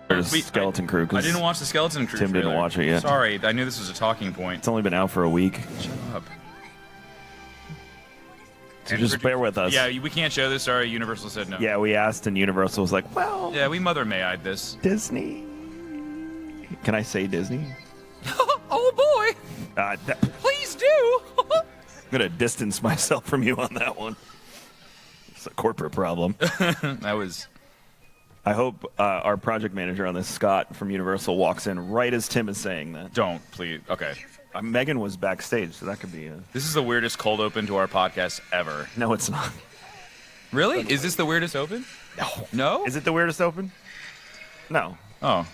There's Skeleton Crew. I didn't watch the Skeleton Crew Tim trailer. didn't watch it yet. Sorry, I knew this was a talking point. It's only been out for a week. Shut up. So just bear with us. Yeah, we can't show this. Sorry, Universal said no. Yeah, we asked, and Universal was like, well... Yeah, we Mother May-I'd this. Disney. Can I say Disney? Oh, boy. Please do. I'm going to distance myself from you on that one. It's a corporate problem. That was... I hope our project manager on this, Scott from Universal, walks in right as Tim is saying that. Don't, please. Okay. Megan was backstage, so that could be a... This is the weirdest cold open to our podcast ever. No, it's not. Really? Is this the weirdest open? No. No? Is it the weirdest open? No. Oh.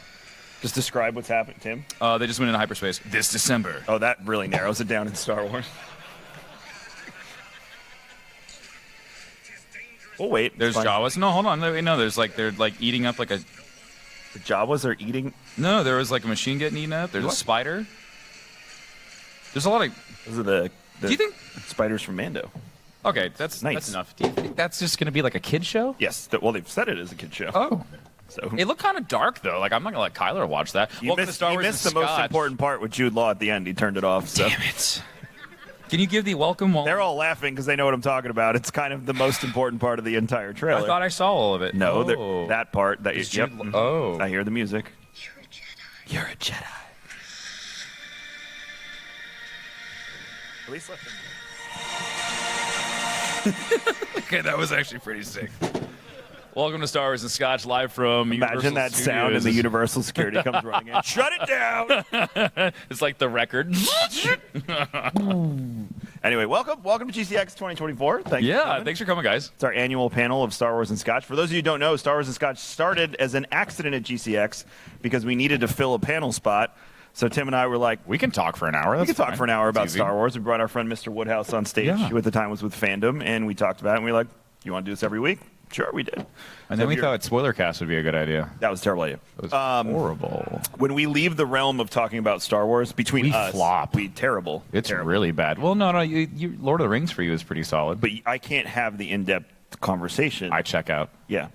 Just describe what's happened, Tim. They just went into hyperspace this December. Oh, that really narrows it down in Star Wars. Oh, wait. There's Jawas. No, hold on. No, there's like, they're like eating up like a... The Jawas are eating... No, there was like a machine getting eaten up. There's a spider. There's a lot of... Those are the Do you think... spiders from Mando. Okay, that's Nice. That's enough. Do you think that's just going to be like a kid show? Yes. Well, they've said it as a kid show. Oh. So It looked kind of dark, though. Like, I'm not going to let Kyler watch that. you missed the most important part with Jude Law at the end. He turned it off. So. Damn it. Can you give the welcome while... They're all laughing because they know what I'm talking about. It's kind of the most important part of the entire trailer. I thought I saw all of it. No, Oh. that part. That Is yep. Jude- Oh. I hear the music. You're a Jedi. At least let them. Okay, that was actually pretty sick. Welcome to Star Wars and Scotch, live from Imagine Universal that sound and the Universal security comes running in. Shut it down! It's like the record. Anyway, welcome to GCX 2024. Thank you. Yeah, thanks for coming, guys. It's our annual panel of Star Wars and Scotch. For those of you who don't know, Star Wars and Scotch started as an accident at GCX because we needed to fill a panel spot. So Tim and I were like, We can talk for an hour. we could talk for an hour about Star Wars. We brought our friend Mr. Woodhouse on stage, Yeah. who at the time was with Fandom, and we talked about it, and we were like, you want to do this every week? Sure, we did. And So then we if you're- thought spoiler cast would be a good idea. that was a terrible idea. It was horrible. When we leave the realm of talking about Star Wars, between We us, flop. we terrible. It's terrible. really bad. Well, no, you Lord of the Rings for you is pretty solid. But I can't have the in-depth conversation. I check out. Yeah.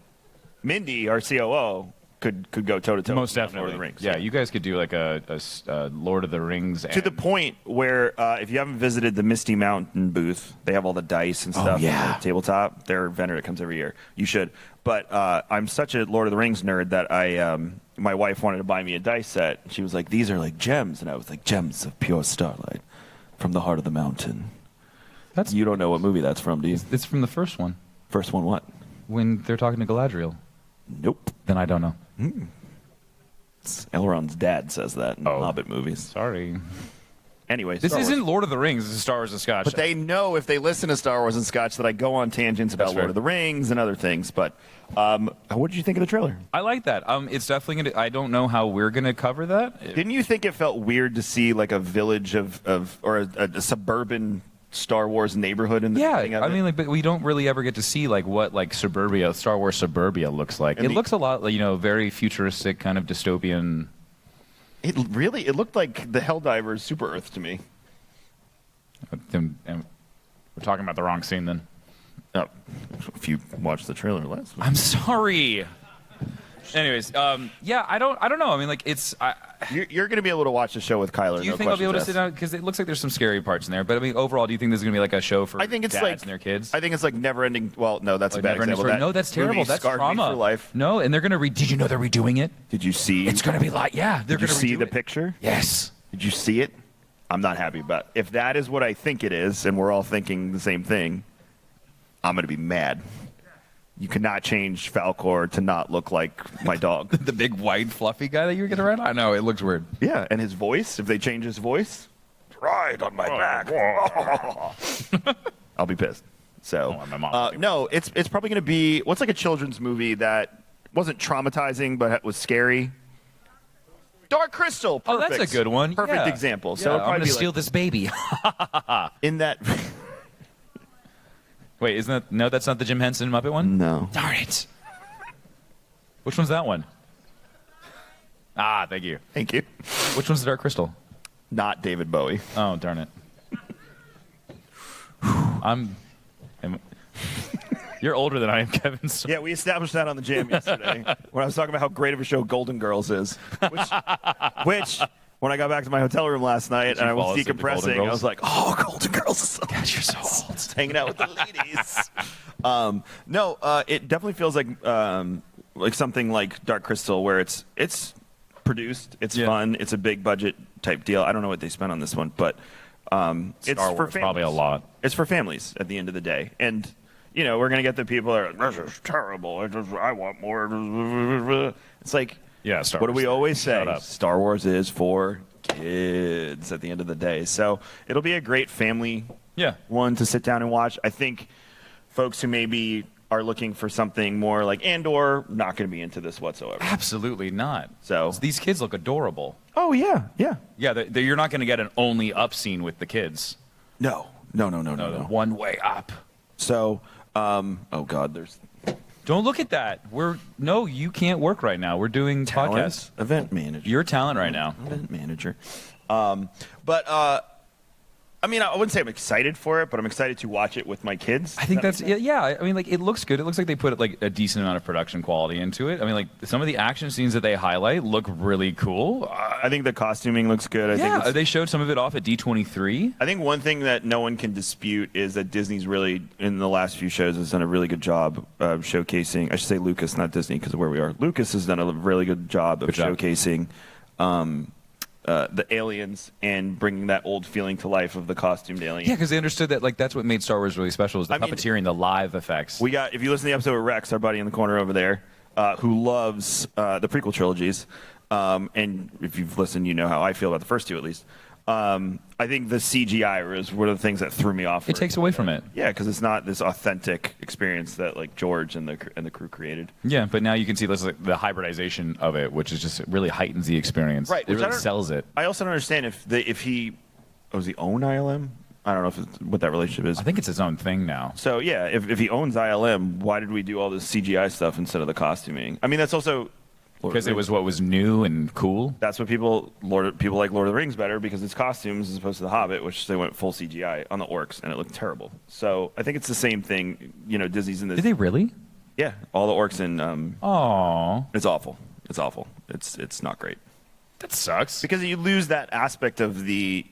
Mindy, our COO, could go toe to toe. Most with definitely. Lord of the Rings. Yeah, you guys could do like a Lord of the Rings. To the point where if you haven't visited the Misty Mountain booth, they have all the dice and stuff yeah. on the tabletop. They're a vendor that comes every year. You should. But I'm such a Lord of the Rings nerd that my wife wanted to buy me a dice set. She was like, these are like gems. And I was like, gems of pure starlight from the heart of the mountain. You don't know what movie that's from, do you? It's from the first one First one what? when they're talking to Galadriel. Nope. Then I don't know. Elrond's dad says that in the Hobbit movies. Sorry. Anyway, This Star Wars. isn't Lord of the Rings. This is Star Wars and Scotch. But they know if they listen to Star Wars and Scotch that I go on tangents about That's Lord fair. of the Rings and other things. But what did you think of the trailer? I like that. It's definitely gonna. I don't know how we're gonna cover that. Didn't you think it felt weird to see like a village or a suburban Star Wars neighborhood in the beginning of I it? mean, like, but we don't really ever get to see like what like suburbia, Star Wars suburbia looks like. And It looks a lot, like, very futuristic, kind of dystopian. it looked like the Helldivers Super Earth to me. And we're talking about the wrong scene then. Oh, if you watched the trailer last week. I'm sorry. Anyways, yeah, I don't know. I mean, like, it's. You're going to be able to watch the show with Kyler. Do you no think I'll be able to questions sit down? Because it looks like there's some scary parts in there. But I mean, overall, do you think this is going to be like a show for I think it's dads like and their kids? I think it's like never-ending. Well, no, that's Like a bad never-ending example. story? No, that's terrible. movie That's scarred me trauma. for life. No, and they're going to Did you know they're redoing it? Did you see? It's going to be like, yeah, they're Did you going to see redo the it. picture? Yes. Did you see it? I'm not happy about it. If that is what I think it is, and we're all thinking the same thing, I'm going to be mad. You cannot change Falcor to not look like my dog. The big white fluffy guy that you're getting around? I know, it looks weird. Yeah, and his voice, if they change his voice, ride on my back. I'll be pissed. So, Oh, my mom. no, it's probably going to be, what's like a children's movie that wasn't traumatizing but was scary? Dark Crystal. Oh, Perfect. that's a good one. Perfect Yeah. example. Yeah, So it'd I'm probably going to be steal like, this baby. in that. Wait, isn't that... No, that's not the Jim Henson Muppet one? No. Darn it. Which one's that one? Ah, thank you. Thank you. Which one's the Dark Crystal? Not David Bowie. Oh, darn it. You're You're older than I am, Kevin. So. Yeah, we established that on the jam yesterday when I was talking about how great of a show Golden Girls is. Which when I got back to my hotel room last night and I was decompressing, I was like, oh, Golden Girls is so God, you're so old. Just hanging out with the ladies. No, it definitely feels like something like Dark Crystal where it's produced, it's fun, it's a big budget type deal. I don't know what they spent on this one, but it's Star for Wars, families. probably a lot. It's for families at the end of the day. And, we're going to get the people that are like, this is terrible. I want more. It's like, Yeah, Star what do Wars. we always Shut say? up. Star Wars is for kids at the end of the day. So it'll be a great family one to sit down and watch. I think folks who maybe are looking for something more like Andor, not going to be into this whatsoever. Absolutely not. So these kids look adorable. Oh, yeah. Yeah, you're not going to get an only up scene with the kids. No. One way up. So, oh, God, there's Don't look at that. No, you can't work right now. We're doing podcasts. Event manager. You're talent right now. Event manager. I mean, I wouldn't say I'm excited for it, but I'm excited to watch it with my kids. I think that's I mean, like, it looks good. It looks like they put like a decent amount of production quality into it. I mean, like, some of the action scenes that they highlight look really cool. I think the costuming looks good. I think they showed some of it off at D23. I think one thing that no one can dispute is that Disney's really, in the last few shows, has done a really good job of showcasing. I should say Lucas, not Disney, because of where we are. Lucas has done a really good job of showcasing the aliens and bringing that old feeling to life of the costumed alien. Yeah, because they understood that, like, that's what made Star Wars really special, is the puppeteering, the live effects. We got, if you listen to the episode with Rex, our buddy in the corner over there, who loves the prequel trilogies, and if you've listened, you know how I feel about the first two at least. I think the CGI was one of the things that threw me off. It takes away from it. Yeah, because it's not this authentic experience that like George and the crew created. Yeah, but now you can see this, like, the hybridization of it, which is just really heightens the experience. Right, it really sells it. I also don't understand if he does he own ILM? I don't know what that relationship is. I think it's its own thing now. So yeah, if he owns ILM, why did we do all this CGI stuff instead of the costuming? I mean, that's also because it was what was new and cool. That's what people like Lord of the Rings better, because it's costumes as opposed to The Hobbit, which they went full CGI on the orcs and it looked terrible. So I think it's the same thing. Disney's in this. Did they really? Yeah, all the orcs in. Aww. It's awful. It's awful. It's not great. That sucks. Because you lose that aspect of the.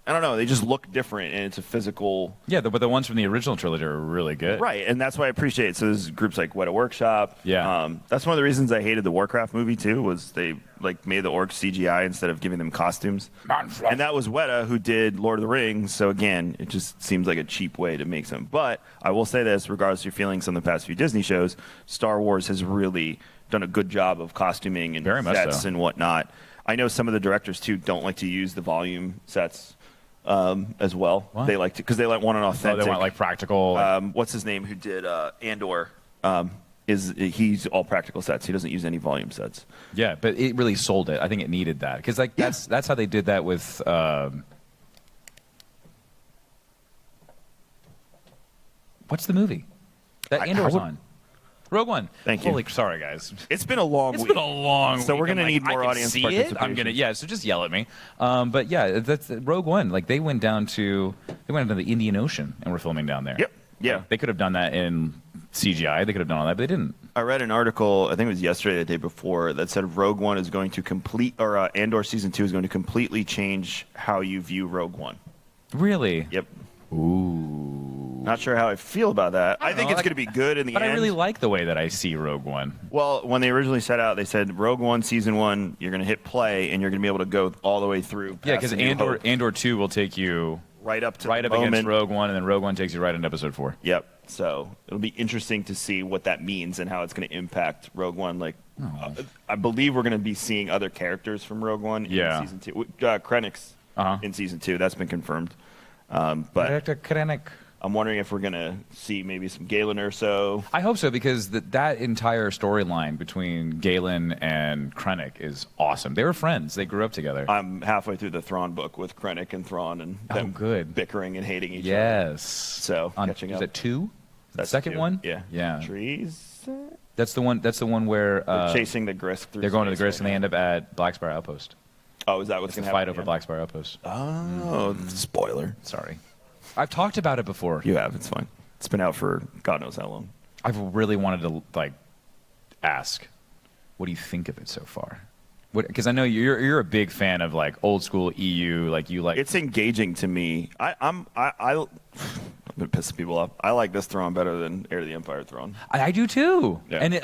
I don't know. They just look different, and it's a physical. Yeah, but the ones from the original trilogy are really good. Right, and that's why I appreciate it. So there's groups like Weta Workshop. Yeah. That's one of the reasons I hated the Warcraft movie too. Was they made the orcs CGI instead of giving them costumes. And that was Weta who did Lord of the Rings. So again, it just seems like a cheap way to make some. But I will say this, regardless of your feelings on the past few Disney shows, Star Wars has really done a good job of costuming and Very much sets so. and whatnot. I know some of the directors too don't like to use the volume sets. As well. What? They like to, because they want an authentic. They want like practical. What's his name? Who did Andor? He's all practical sets. He doesn't use any volume sets. Yeah, but it really sold it. I think it needed that because that's how they did that with. What's the movie that Andor's on? Rogue One. Thank you. Holy, sorry guys. It's been a long week. It's been a long week. So we're going to need I more can audience see participation. it. I'm going to, so just yell at me. But yeah, that's Rogue One. Like they went down to the Indian Ocean and were filming down there. Yep. Yeah. They could have done that in CGI. They could have done all that, but they didn't. I read an article, I think it was yesterday, the day before, that said Rogue One is going to Andor Season 2 is going to completely change how you view Rogue One. Really? Yep. Ooh. Not sure how I feel about that. I think know, it's going to be good in the but end. I really like the way that I see Rogue One. Well, when they originally set out, they said Rogue One Season 1, you're going to hit play, and you're going to be able to go all the way through. Yeah, because Andor 2 will take you right up against Rogue One, and then Rogue One takes you right into Episode 4. Yep. So it'll be interesting to see what that means and how it's going to impact Rogue One. I believe we're going to be seeing other characters from Rogue One in Season 2. Krennic's in Season 2. That's been confirmed. But Director Krennic. I'm wondering if we're going to see maybe some Galen Erso. I hope so, because that entire storyline between Galen and Krennic is awesome. They were friends. They grew up together. I'm halfway through the Thrawn book with Krennic and Thrawn and them good. bickering and hating each other. Yes. So catching up. Is it 2? That's the second 2. one? Yeah. Yeah. Trees. That's the one where they're chasing the Grisk through. They're going to the space Grisk and they end up at Black Spire Outpost. Oh, is that what's going to happen? Fight over Black Spire Outpost. Oh, spoiler. Sorry. I've talked about it before. You have. It's fine. It's been out for God knows how long. I've really wanted to like ask, what do you think of it so far? Because I know you're a big fan of like old school EU, like you like. It's engaging to me. I'm gonna piss people off. I like this Thrawn better than Heir to the Empire Thrawn. I do too. Yeah. And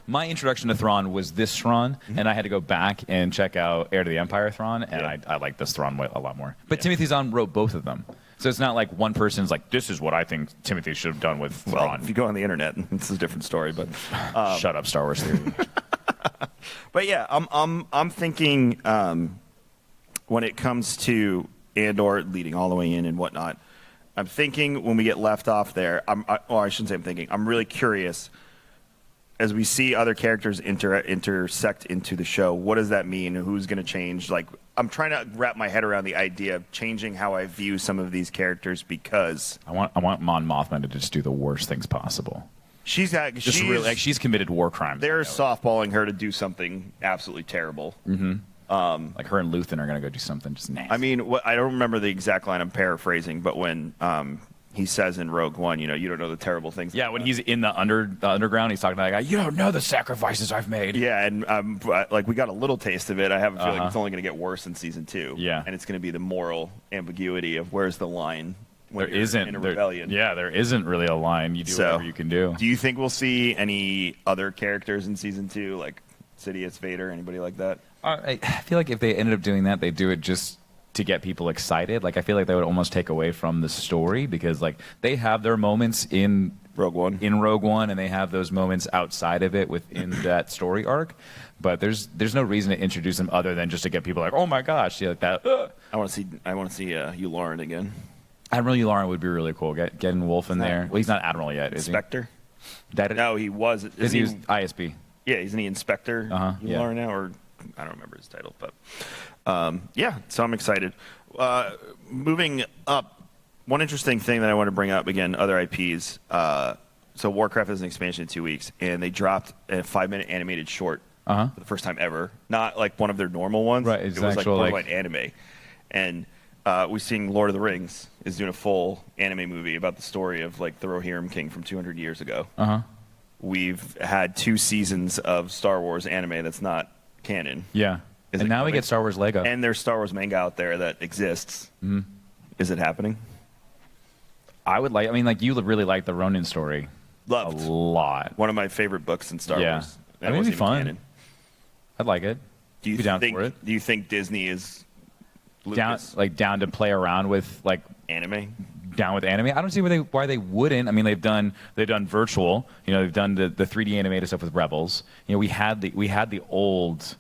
my introduction to Thrawn was this Thrawn, and I had to go back and check out Heir to the Empire Thrawn, and I like this Thrawn a lot more. But Timothy Zahn wrote both of them. So it's not like one person's like, this is what I think Timothy should have done with Thrawn. Well, if you go on the internet, it's a different story. But shut up, Star Wars theory. But yeah, I'm thinking when it comes to Andor leading all the way in and whatnot, I'm thinking when we get left off there, I shouldn't say I'm thinking. I'm really curious as we see other characters intersect into the show. What does that mean? Who's going to change? Like, I'm trying to wrap my head around the idea of changing how I view some of these characters because I want Mon Mothma to just do the worst things possible. She's really like she's committed war crimes. They're softballing her to do something absolutely terrible. Mm-hmm. Like her and Luthen are going to go do something just nasty. I mean, I don't remember the exact line. I'm paraphrasing, but when he says in Rogue One, you don't know the terrible things. Yeah, when he's in the underground, he's talking to that guy. You don't know the sacrifices I've made. Yeah, and like we got a little taste of it. I have a feeling it's only going to get worse in season 2. Yeah, and it's going to be the moral ambiguity of where's the line. There isn't in a rebellion. There isn't really a line. You do whatever you can do. Do you think we'll see any other characters in season 2, like Sidious, Vader, anybody like that? I feel like if they ended up doing that, they do it just to get people excited. Like I feel like that would almost take away from the story because like they have their moments in Rogue One, and they have those moments outside of it within that story arc. But there's no reason to introduce them other than just to get people like, oh my gosh, like that. I want to see Yularen again. Admiral Yularen would be really cool. Getting Wolf in there. Well, he's not Admiral yet, is Inspector? he? No, he was. He was ISB. Yeah, isn't he Inspector Yularen now? Or I don't remember his title. But yeah, so I'm excited. Moving up, one interesting thing that I want to bring up, again, other IPs. So Warcraft has an expansion in 2 weeks, and they dropped a 5-minute animated short for the first time ever. Not like one of their normal ones. Right, it was like more like anime. And we're seeing Lord of the Rings is doing a full anime movie about the story of like the Rohirrim King from 200 years ago. We've had 2 seasons of Star Wars anime that's not canon. Yeah. And now we get Star Wars Lego. And there's Star Wars manga out there that exists. Mm-hmm. Is it happening? You really like the Ronin story. Loved. A lot. One of my favorite books in Star Wars. That would be fun. Canon. I'd like it. Do you think Disney is Lucas? down to play around with like anime? Down with anime. I don't see why they wouldn't. I mean, they've done virtual. They've done the 3D animated stuff with Rebels. We had the old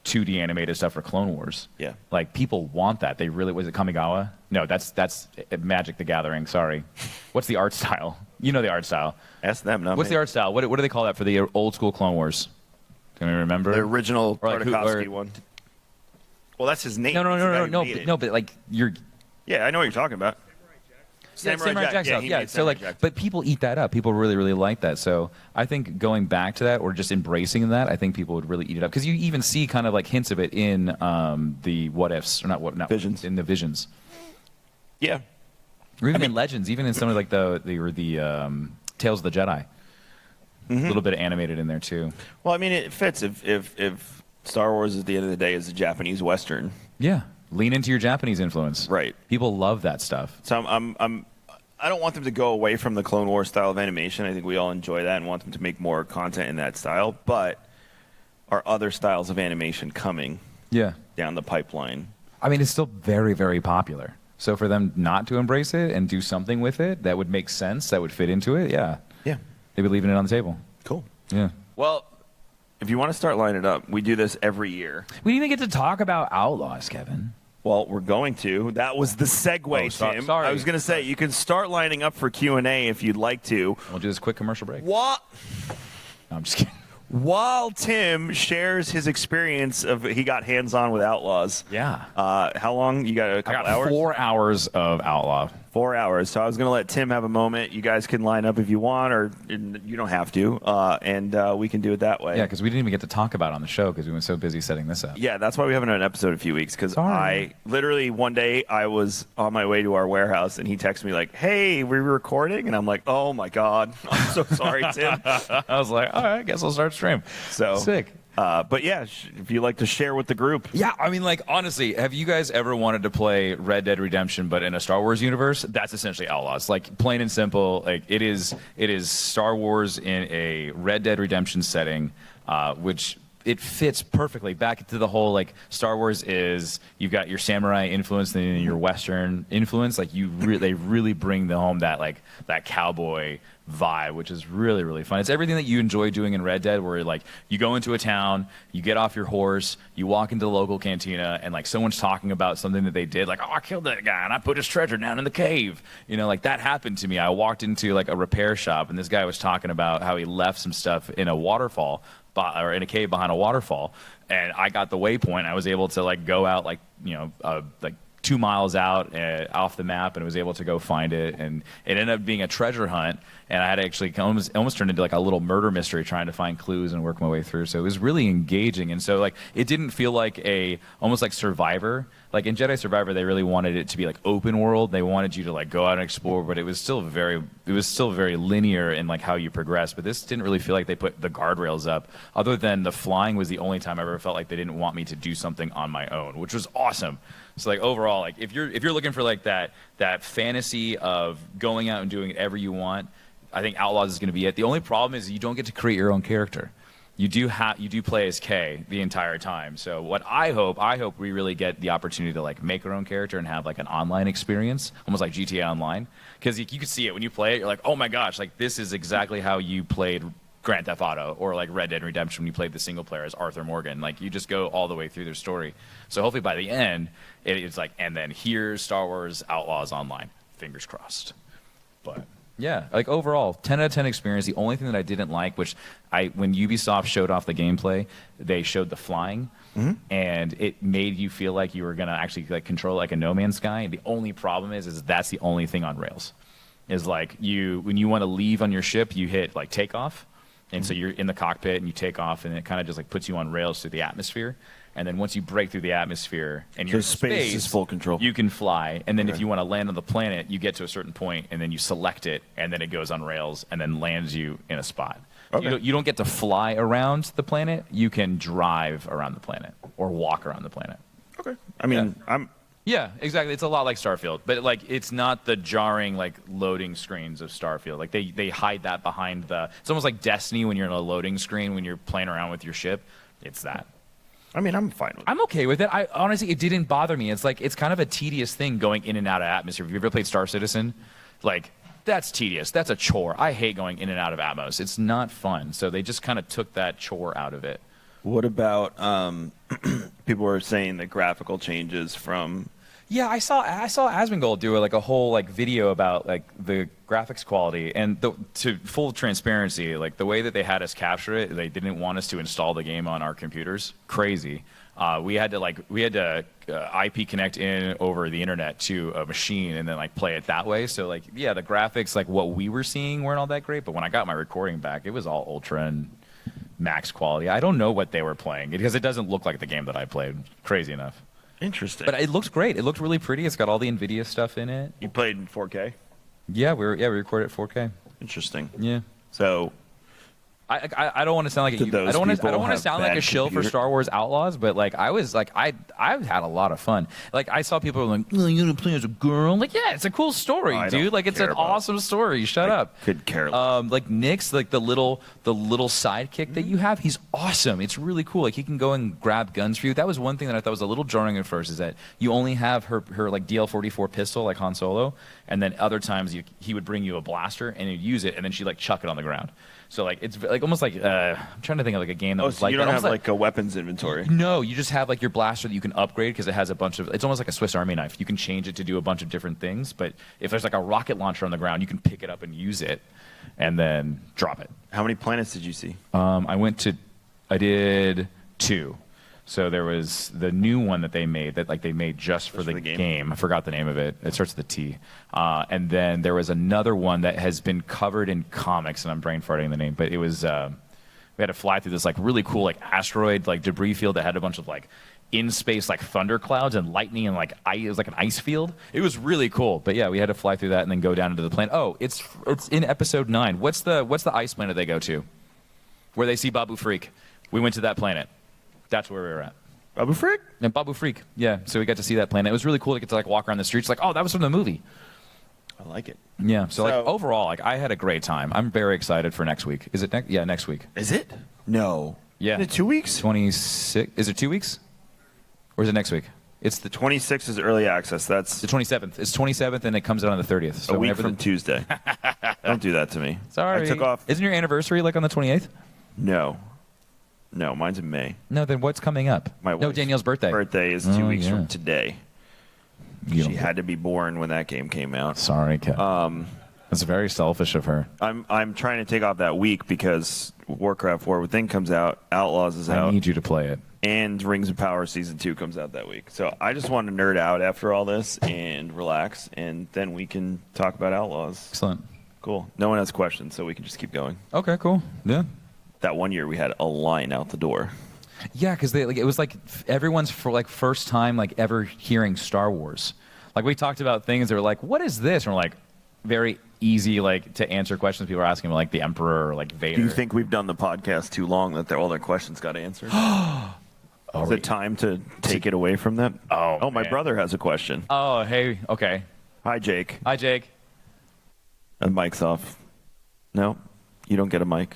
2D animated stuff for Clone Wars. Yeah. Like people want that. They really was it Kamigawa? No, that's Magic the Gathering. Sorry. What's the art style? You know the art style. Ask them. What's the art style? What do they call that for the old school Clone Wars? Can we remember? The original Tartakovsky or, one. Well, that's his name. No, but like you're. Yeah, I know what you're talking about. Samurai Jack stuff. Yeah, so like, but people eat that up. People really, really like that. So I think going back to that or just embracing that, I think people would really eat it up because you even see kind of like hints of it in the what ifs or not visions in the visions. Yeah, or even in Legends, even in some of like the Tales of the Jedi. A little bit animated in there too. Well, I mean, it fits if Star Wars at the end of the day is a Japanese Western. Yeah. Lean into your Japanese influence. Right. People love that stuff. So I don't want them to go away from the Clone Wars style of animation. I think we all enjoy that and want them to make more content in that style. But are other styles of animation coming down the pipeline? I mean, it's still very, very popular. So for them not to embrace it and do something with it that would make sense, that would fit into it, yeah. They'd be leaving it on the table. Cool. Yeah. Well, if you want to start lining it up, we do this every year. We didn't even get to talk about Outlaws, Kevin. Well, we're going to. That was the segue, Tim. Sorry. I was going to say, you can start lining up for Q&A if you'd like to. We'll do this quick commercial break. What? No, I'm just kidding. While Tim shares his experience of he got hands-on with Outlaws. Yeah. How long? You got a couple hours? 4 hours of Outlaw. 4 hours. So I was going to let Tim have a moment. You guys can line up if you want, or you don't have to, and we can do it that way. Yeah, because we didn't even get to talk about it on the show because we were so busy setting this up. Yeah, that's why we haven't had an episode in a few weeks, because I literally one day I was on my way to our warehouse, and he texted me like, hey, we're recording? And I'm like, oh, my God. I'm so sorry, Tim. I was like, all right, I guess I'll start stream. So sick. But yeah, if you'd like to share with the group. Yeah, I mean, like, honestly, have you guys ever wanted to play Red Dead Redemption but in a Star Wars universe? That's essentially Outlaws. Like, plain and simple, like it is Star Wars in a Red Dead Redemption setting, which it fits perfectly back into the whole, like, Star Wars is, you've got your samurai influence and your Western influence. Like, they really bring home that, like, that cowboy vibe, which is really, really fun. It's everything that you enjoy doing in Red Dead, where, like, you go into a town, you get off your horse, you walk into the local cantina, and, like, someone's talking about something that they did, like, oh, I killed that guy, and I put his treasure down in the cave. You know, like, that happened to me. I walked into, like, a repair shop, and this guy was talking about how he left some stuff in a waterfall, or in a cave behind a waterfall, and I got the waypoint. I was able to, like, go out, like, you know, like 2 miles out off the map, and was able to go find it, and it ended up being a treasure hunt, and I had to actually almost turned into like a little murder mystery, trying to find clues and work my way through. So it was really engaging, and so, like, it didn't feel like almost like Survivor. Like in Jedi Survivor, they really wanted it to be like open world. They wanted you to, like, go out and explore, but it was still very linear in, like, how you progress. But this didn't really feel like they put the guardrails up. Other than the flying was the only time I ever felt like they didn't want me to do something on my own, which was awesome. So, like, overall, like, if you're looking for, like, that fantasy of going out and doing whatever you want, I think Outlaws is going to be it. The only problem is you don't get to create your own character. You do play as Kay the entire time. So what I hope we really get the opportunity to, like, make our own character and have, like, an online experience, almost like GTA Online, because you can see it when you play it. You're like, oh my gosh, like, this is exactly how you played Grand Theft Auto or, like, Red Dead Redemption when you played the single player as Arthur Morgan. Like, you just go all the way through their story. So hopefully by the end, it's like, and then here's Star Wars Outlaws Online. Fingers crossed. But yeah, like, overall, 10 out of 10 experience. The only thing that I didn't like, when Ubisoft showed off the gameplay, they showed the flying, and it made you feel like you were going to actually, like, control like a No Man's Sky. The only problem is that's the only thing on rails. Is, like, when you want to leave on your ship, you hit, like, takeoff. And so you're in the cockpit and you take off, and it kind of just, like, puts you on rails through the atmosphere. And then once you break through the atmosphere and you're in space is full control. You can fly. And then if you want to land on the planet, you get to a certain point, and then you select it, and then it goes on rails and then lands you in a spot. Okay. You don't get to fly around the planet. You can drive around the planet or walk around the planet. Okay. I mean, Yeah, exactly. It's a lot like Starfield, but, like, it's not the jarring, like, loading screens of Starfield. Like, they hide that behind it's almost like Destiny when you're in a loading screen when you're playing around with your ship. It's that. I mean, I'm fine with it. I'm okay with it. I honestly, it didn't bother me. It's like, it's kind of a tedious thing going in and out of atmosphere. Have you ever played Star Citizen? Like, that's tedious. That's a chore. I hate going in and out of Atmos. It's not fun. So they just kind of took that chore out of it. What about people were saying the graphical changes from? Yeah, I saw Asmongold do a whole, like, video about, like, the graphics quality, and to full transparency, like, the way that they had us capture it, they didn't want us to install the game on our computers. Crazy. We had to IP connect in over the internet to a machine and then, like, play it that way. So, like, yeah, the graphics, like, what we were seeing weren't all that great, but when I got my recording back, it was all ultra and max quality. I don't know what they were playing because it doesn't look like the game that I played. Crazy enough. Interesting. But it looked great. It looked really pretty. It's got all the NVIDIA stuff in it. You played in 4K? Yeah, we recorded at 4K. Interesting. Yeah. So I don't want to sound like I don't want to sound like a shill for Star Wars Outlaws, but, like, I had a lot of fun. Like, I saw people like, oh, you're gonna play as a girl. Like, yeah, it's a cool story, dude. Like, it's an awesome story. Shut up. Could care less. Like, Nick's, like, the little sidekick that you have, he's awesome. It's really cool. Like, he can go and grab guns for you. That was one thing that I thought was a little jarring at first, is that you only have her like DL-44 pistol, like Han Solo, and then other times he would bring you a blaster and you'd use it, and then she'd, like, chuck it on the ground. So, like, it's like almost like I'm trying to think of, like, a game that was so like you don't have like a weapons inventory. No, you just have, like, your blaster that you can upgrade because it has a bunch of. It's almost like a Swiss Army knife. You can change it to do a bunch of different things. But if there's, like, a rocket launcher on the ground, you can pick it up and use it, and then drop it. How many planets did you see? I did 2. So there was the new one that they made just for the game. I forgot the name of it. It starts with a T. And then there was another one that has been covered in comics, and I'm brain farting the name, but it was we had to fly through this like really cool like asteroid like debris field that had a bunch of like in space like thunder clouds and lightning and like it was like an ice field. It was really cool. But yeah, we had to fly through that and then go down into the planet. Oh, it's in episode 9. What's the ice planet they go to? Where they see Babu Freak. We went to that planet. That's where we were at. Babu Freak? Yeah, Babu Freak. Yeah, so we got to see that planet. It was really cool to get to like walk around the streets like, oh, that was from the movie. I like it. Yeah, so like overall, like I had a great time. I'm very excited for next week. Is it next? Yeah, next week. Is it? No. Yeah. Is it 2 weeks? 26. Is it 2 weeks? Or is it next week? It's the 26th is early access. That's the 27th. It's 27th, and it comes out on the 30th. So a week from Tuesday. Don't do that to me. Sorry. I took off. Isn't your anniversary like on the 28th? No, mine's in May. No, then what's coming up? No, Danielle's birthday. Birthday is 2 weeks from today. She had to be born when that game came out. Sorry, Kat. That's very selfish of her. I'm trying to take off that week because Warcraft 4 Within comes out, Outlaws is out. I need you to play it. And Rings of Power Season 2 comes out that week. So I just want to nerd out after all this and relax, and then we can talk about Outlaws. Excellent. Cool. No one has questions, so we can just keep going. Okay, cool. Yeah. That one year we had a line out the door. Yeah, because it was like everyone's first time like ever hearing Star Wars. Like we talked about things that were like, what is this? And we're like, very easy like to answer questions people are asking, like the Emperor or like Vader. Do you think we've done the podcast too long that all their questions got answered? Is it time to take it away from them? Oh, my brother has a question. Oh, hey, okay. Hi, Jake. Hi, Jake. And mic's off. No, you don't get a mic.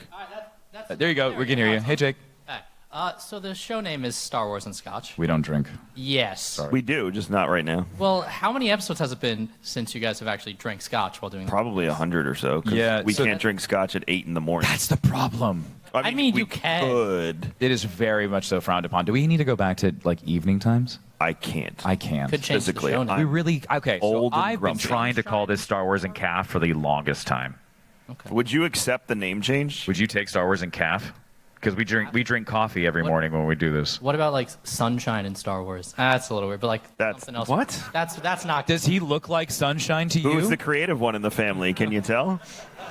There you go. We can hear you. Hey, Jake. So the show name is Star Wars and Scotch. We don't drink. Yes. Sorry. We do, just not right now. Well, how many episodes has it been since you guys have actually drank Scotch while doing Probably 100 or so. Yeah. We can't drink Scotch at 8 in the morning. That's the problem. I mean, we you can. Could. It is very much so frowned upon. Do we need to go back to like evening times? I can't. I can't. Could change physically. the show name. We really okay. Old so and I've been grumpy. trying to call this Star Wars and Calf for the longest time. Okay. Would you accept the name change? Would you take Star Wars and Calf? Because we drink coffee every morning when we do this. What about like Sunshine in Star Wars? That's a little weird, but like That's something else. what? That's not. Does he look like Sunshine to you? Who's the creative one in the family? Can you tell?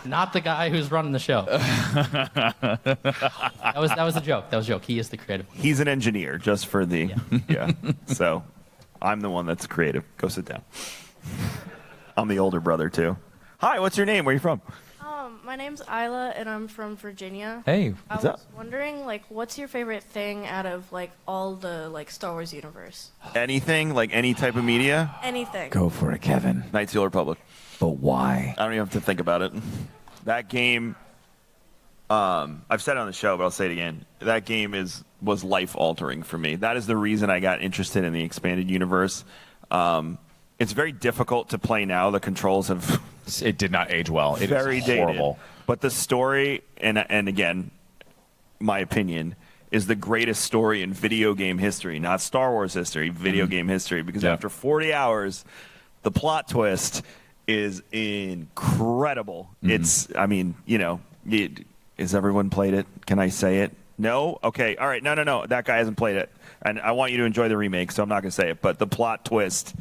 Not the guy who's running the show. that was a joke. That was a joke. He is the creative one. He's an engineer, just for the yeah. So, I'm the one that's creative. Go sit down. I'm the older brother too. Hi, what's your name? Where are you from? My name's Isla, and I'm from Virginia. Hey, I what's was up? wondering, like, what's your favorite thing out of, like, all the, like, Star Wars universe? Anything, like any type of media? Anything. go for it, Kevin. Knights of the Old Republic. But why? I don't even have to think about it. That game, I've said it on the show, but I'll say it again. That game was life-altering for me. That is the reason I got interested in the expanded universe. It's very difficult to play now. The controls have... It did not age well. It very is horrible. dated. But the story, and again, my opinion, is the greatest story in video game history, not Star Wars history, video game history. Because after 40 hours, the plot twist is incredible. It's, I mean, you know, has everyone played it? Can I say it? No? Okay. All right. No. That guy hasn't played it. And I want you to enjoy the remake, so I'm not going to say it. But the plot twist...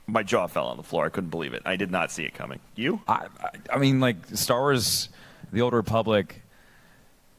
My jaw fell on the floor. I couldn't believe it. I did not see it coming. You? I mean, like Star Wars, The Old Republic,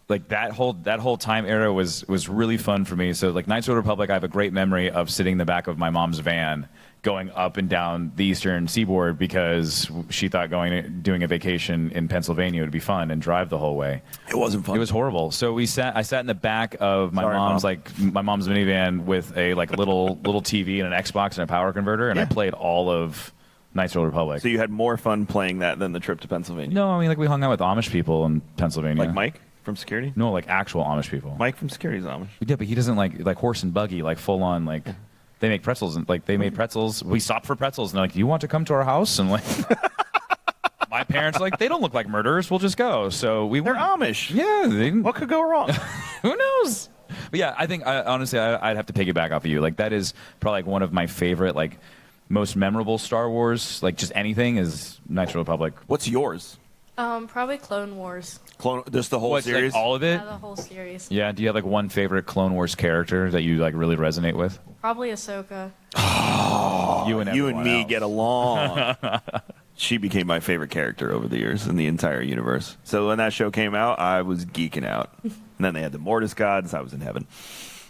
like that whole time era was really fun for me. So like Knights of the Old Republic, I have a great memory of sitting in the back of my mom's van, going up and down the Eastern Seaboard because she thought doing a vacation in Pennsylvania would be fun and drive the whole way. It wasn't fun. It was horrible. So I sat in the back of my mom's minivan with a like little TV and an Xbox and a power converter, and I played all of Knights of the Old Republic. So you had more fun playing that than the trip to Pennsylvania? No, I mean like we hung out with Amish people in Pennsylvania. Like Mike from security? No, like actual Amish people. Mike from security is Amish. Yeah, but he doesn't like horse and buggy, like full on like. They make pretzels, and like they made pretzels. We stopped for pretzels, and they're like, "Do you want to come to our house?" And like, my parents are like, they don't look like murderers. We'll just go. So they're Amish. Yeah. What could go wrong? Who knows? But yeah, I think honestly, I'd have to piggyback off of you. Like that is probably like one of my favorite, like most memorable Star Wars. Like just anything is Knights of the Republic. What's yours? Probably Clone Wars. Just the whole series? Like all of it? Yeah, the whole series. Yeah. Do you have like one favorite Clone Wars character that you like really resonate with? Probably Ahsoka. You and me else. get along. She became my favorite character over the years in the entire universe. So when that show came out, I was geeking out. And then they had the Mortis gods. I was in heaven.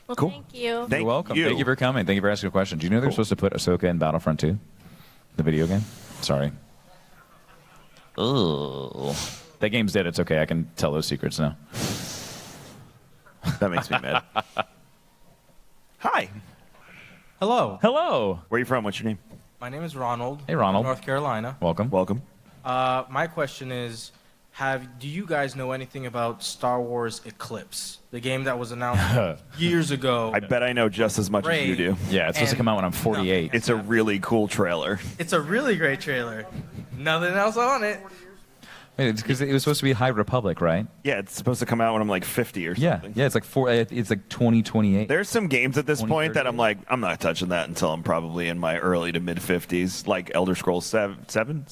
Well, Cool. thank you. You're welcome. Thank you for coming. Thank you for asking a question. Do you know they're supposed to put Ahsoka in Battlefront 2? The video game? Sorry. Ugh. That game's dead. It's okay. I can tell those secrets now. That makes me mad. Hi. Hello. Hello. Where are you from? What's your name? My name is Ronald. Hey, Ronald. North Carolina. Welcome. Welcome. My question is, do you guys know anything about Star Wars Eclipse, the game that was announced years ago? I bet I know just as much as you do. Yeah, it's supposed to come out when I'm 48. It's a really cool trailer. It's a really great trailer. Nothing else on it. Wait, it's because it was supposed to be High Republic, right? Yeah, it's supposed to come out when I'm like 50 or Yeah. something. Yeah, it's like 2028. There's some games at this point that 2038. I'm like, I'm not touching that until I'm probably in my early to mid 50s, like Elder Scrolls 6. And,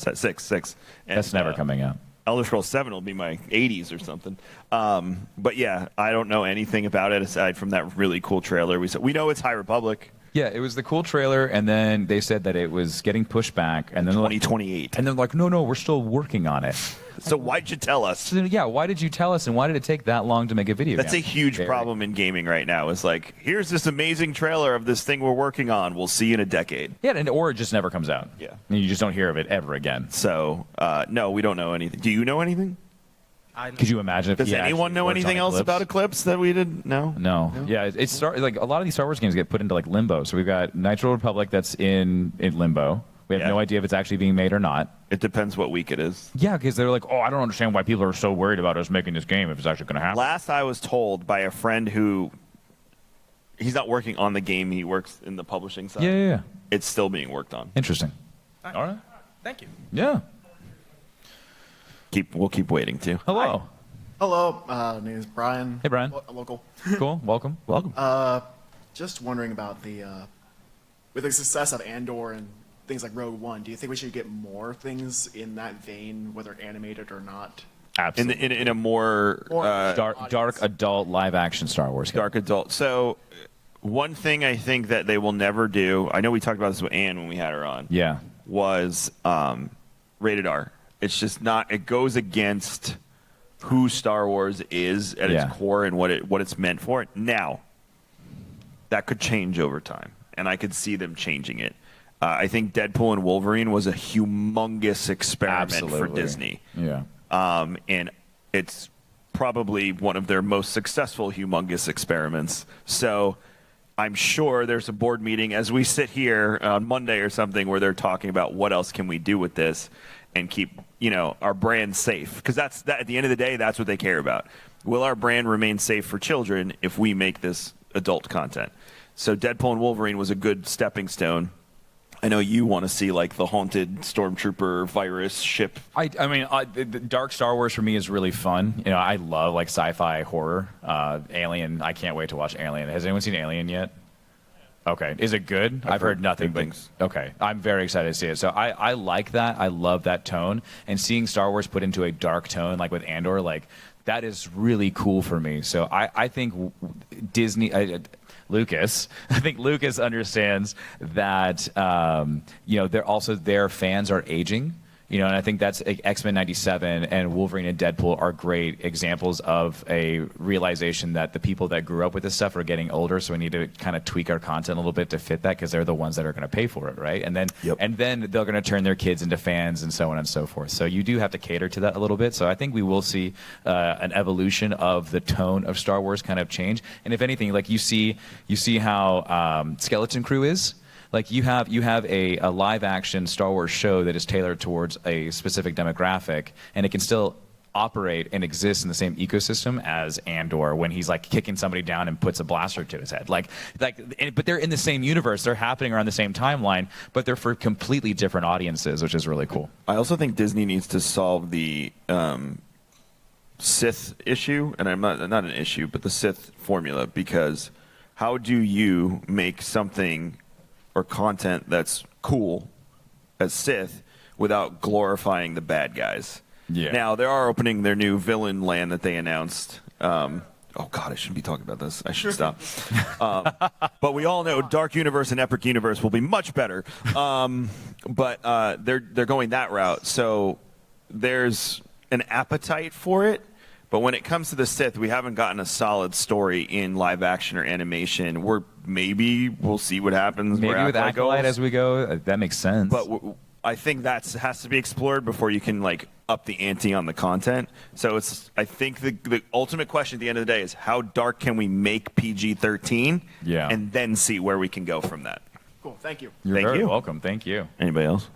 That's never coming out. Elder Scrolls 7 will be my 80s or something. But yeah, I don't know anything about it aside from that really cool trailer. We know it's High Republic. Yeah, it was the cool trailer, and then they said that it was getting pushed back, and then they're like, 2028. and they're like, no, we're still working on it. So why'd you tell us? So yeah, why did you tell us, and why did it take that long to make a video? That's a game? huge Very- problem in gaming right now. Is like, here's this amazing trailer of this thing we're working on. We'll see you in a decade. Yeah, or it just never comes out. Yeah. And you just don't hear of it ever again. So no, we don't know anything. Do you know anything? Could you imagine if Does he anyone actually know worked on anything else Eclipse? about Eclipse that we didn't know? No. Yeah, it's like a lot of these Star Wars games get put into like limbo. So we've got Nitro Republic that's in limbo. We have Yeah. no idea if it's actually being made or not. It depends what week it is. Yeah, because they're like, oh, I don't understand why people are so worried about us making this game if it's actually going to happen. Last I was told by a friend who, he's not working on the game, he works in the publishing side. Yeah. It's still being worked on. Interesting. All right. Thank you. Yeah. We'll keep waiting too. Hello. Hello, name is Brian. Hey, Brian. Local. Cool. Welcome. Welcome. Just wondering about with the success of Andor and things like Rogue One, do you think we should get more things in that vein, whether animated or not? Absolutely. In a more Dark adult live action Star Wars game. dark adult. So one thing I think that they will never do, I know we talked about this with Anne when we had her on, Yeah. was rated R. It's just not, it goes against who Star Wars is at Yeah. its core and what it's meant for. Now, that could change over time, and I could see them changing it. I think Deadpool and Wolverine was a humongous experiment for Absolutely. Disney. Yeah. And it's probably one of their most successful humongous experiments. So I'm sure there's a board meeting as we sit here on Monday or something where they're talking about what else can we do with this and keep, our brand safe. Because that's at the end of the day, that's what they care about. Will our brand remain safe for children if we make this adult content? So Deadpool and Wolverine was a good stepping stone. I know you want to see like the haunted stormtrooper virus ship. I mean, the Dark Star Wars for me is really fun. I love like sci-fi horror. Alien. I can't wait to watch Alien. Has anyone seen Alien yet? Okay. Is it good? I've heard nothing good but things. Okay. I'm very excited to see it. So I like that. I love that tone. And seeing Star Wars put into a dark tone, like with Andor, like that is really cool for me. So I think Disney. Lucas. I think Lucas understands that they're also their fans are aging. And I think that's X-Men 97 and Wolverine and Deadpool are great examples of a realization that the people that grew up with this stuff are getting older, so we need to kind of tweak our content a little bit to fit that because they're the ones that are going to pay for it, right? And then they're going to turn their kids into fans and so on and so forth. So you do have to cater to that a little bit. So I think we will see an evolution of the tone of Star Wars kind of change. And if anything, like you see how Skeleton Crew is. Like you have a live action Star Wars show that is tailored towards a specific demographic, and it can still operate and exist in the same ecosystem as Andor when he's like kicking somebody down and puts a blaster to his head. But they're in the same universe. They're happening around the same timeline, but they're for completely different audiences, which is really cool. I also think Disney needs to solve the Sith issue, and I'm not an issue, but the Sith formula, because how do you make something or content that's cool as Sith without glorifying the bad guys? Yeah. Now they are opening their new villain land that they announced. Oh God, I shouldn't be talking about this. I should stop. But we all know Dark Universe and Epic Universe will be much better. But they're going that route. So there's an appetite for it. But when it comes to the Sith, we haven't gotten a solid story in live action or animation. Maybe we'll see what happens. Maybe with Acolyte as we go. That makes sense. But I think that has to be explored before you can like up the ante on the content. So I think the ultimate question at the end of the day is how dark can we make PG-13? Yeah. And then see where we can go from that. Cool. Thank you. You're Thank very you. welcome. Thank you. Anybody else?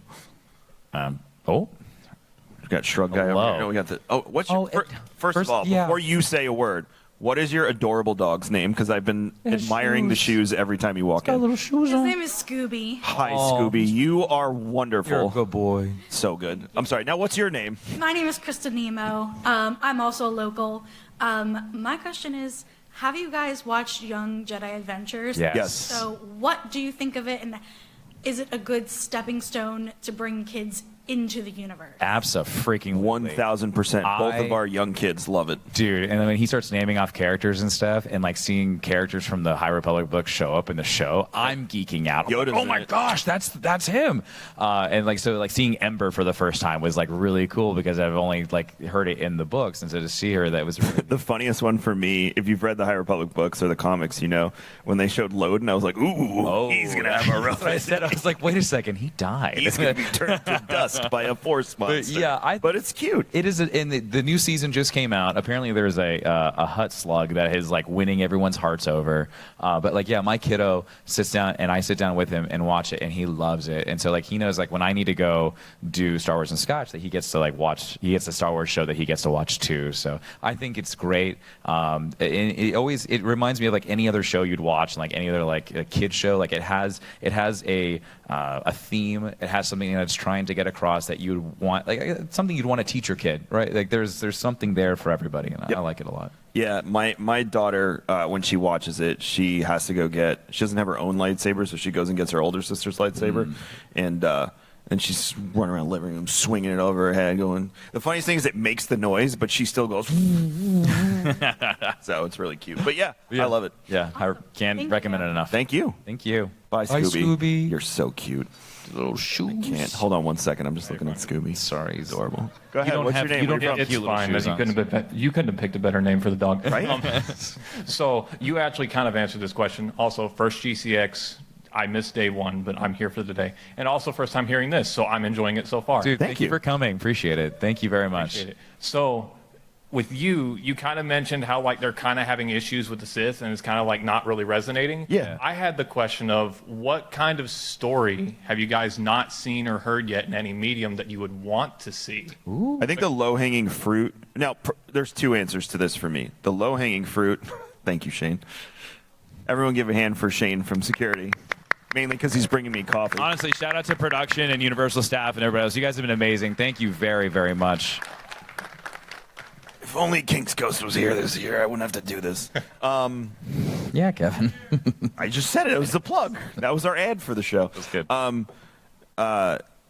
We got Shrug guy Hello. over here. No, we got what's your first of all, yeah. before you say a word, what is your adorable dog's name? Because I've been admiring the shoes every time you walk in. Little shoes His name is Scooby. Hi, Scooby. You are wonderful. You're a good boy. So good. I'm sorry. Now, what's your name? My name is Krista Nemo. I'm also a local. My question is, have you guys watched Young Jedi Adventures? Yes. So what do you think of it, and is it a good stepping stone to bring kids into the universe? Abso-freaking 1,000%. Both of our young kids love it. Dude, and then when he starts naming off characters and stuff, and like seeing characters from the High Republic books show up in the show, I'm geeking out. I'm like, Yoda's oh in my it. gosh, that's him. And like so, like seeing Ember for the first time was like really cool because I've only like heard it in the books, and so to see her, that was really The funniest one for me, if you've read the High Republic books or the comics, you know, when they showed Loden, I was like, ooh, he's going to have a rough. That's what I said. I was like, wait a second, he died. He's going to be turned to dust by a force monster. yeah, but it's cute. It is, and the new season just came out. Apparently, there's a Hut slug that is like winning everyone's hearts over. But like, yeah, my kiddo sits down, and I sit down with him and watch it, and he loves it. And so like, he knows like when I need to go do Star Wars and Scotch, that he gets to like watch. He gets a Star Wars show that he gets to watch too. So I think it's great. And it reminds me of like any other show you'd watch, like any other like a kid show. Like it has a theme. It has something that's trying to get across that you'd want, like something you'd want to teach your kid, right? Like there's something there for everybody, and I like it a lot. Yeah, my daughter, when she watches it, she has to go she doesn't have her own lightsaber, so she goes and gets her older sister's lightsaber, and she's running around the living room swinging it over her head, going. The funniest thing is it makes the noise, but she still goes. So it's really cute. But yeah, I love it. Yeah, I can't recommend it enough. Thank you. Thank you. Bye, Bye, Scooby. Scooby. You're so cute. Little shoes. I can't. Hold on one second. I'm just looking at Scooby. Sorry, he's Adorable. Go ahead. What's your name? You don't Where you have, from? it's fine. You couldn't have picked a better name for the dog. Right? So you actually kind of answered this question. Also, first GCX. I missed day one, but I'm here for the day. And also first time hearing this, so I'm enjoying it so far. Dude, Thank thank you you for coming. Appreciate it. Thank you very much. Appreciate it. So with you kind of mentioned how like they're kind of having issues with the Sith and it's kind of like not really resonating. Yeah. I had the question of what kind of story have you guys not seen or heard yet in any medium that you would want to see? I think the low-hanging fruit. Now, there's two answers to this for me. The low-hanging fruit. Thank you, Shane. Everyone give a hand for Shane from security. Mainly because he's bringing me coffee. Honestly, shout out to production and Universal staff and everybody else. You guys have been amazing. Thank you very, very much. If only King's Ghost was here this year, I wouldn't have to do this. Yeah, Kevin. I just said it. It was the plug. That was our ad for the show. That's good.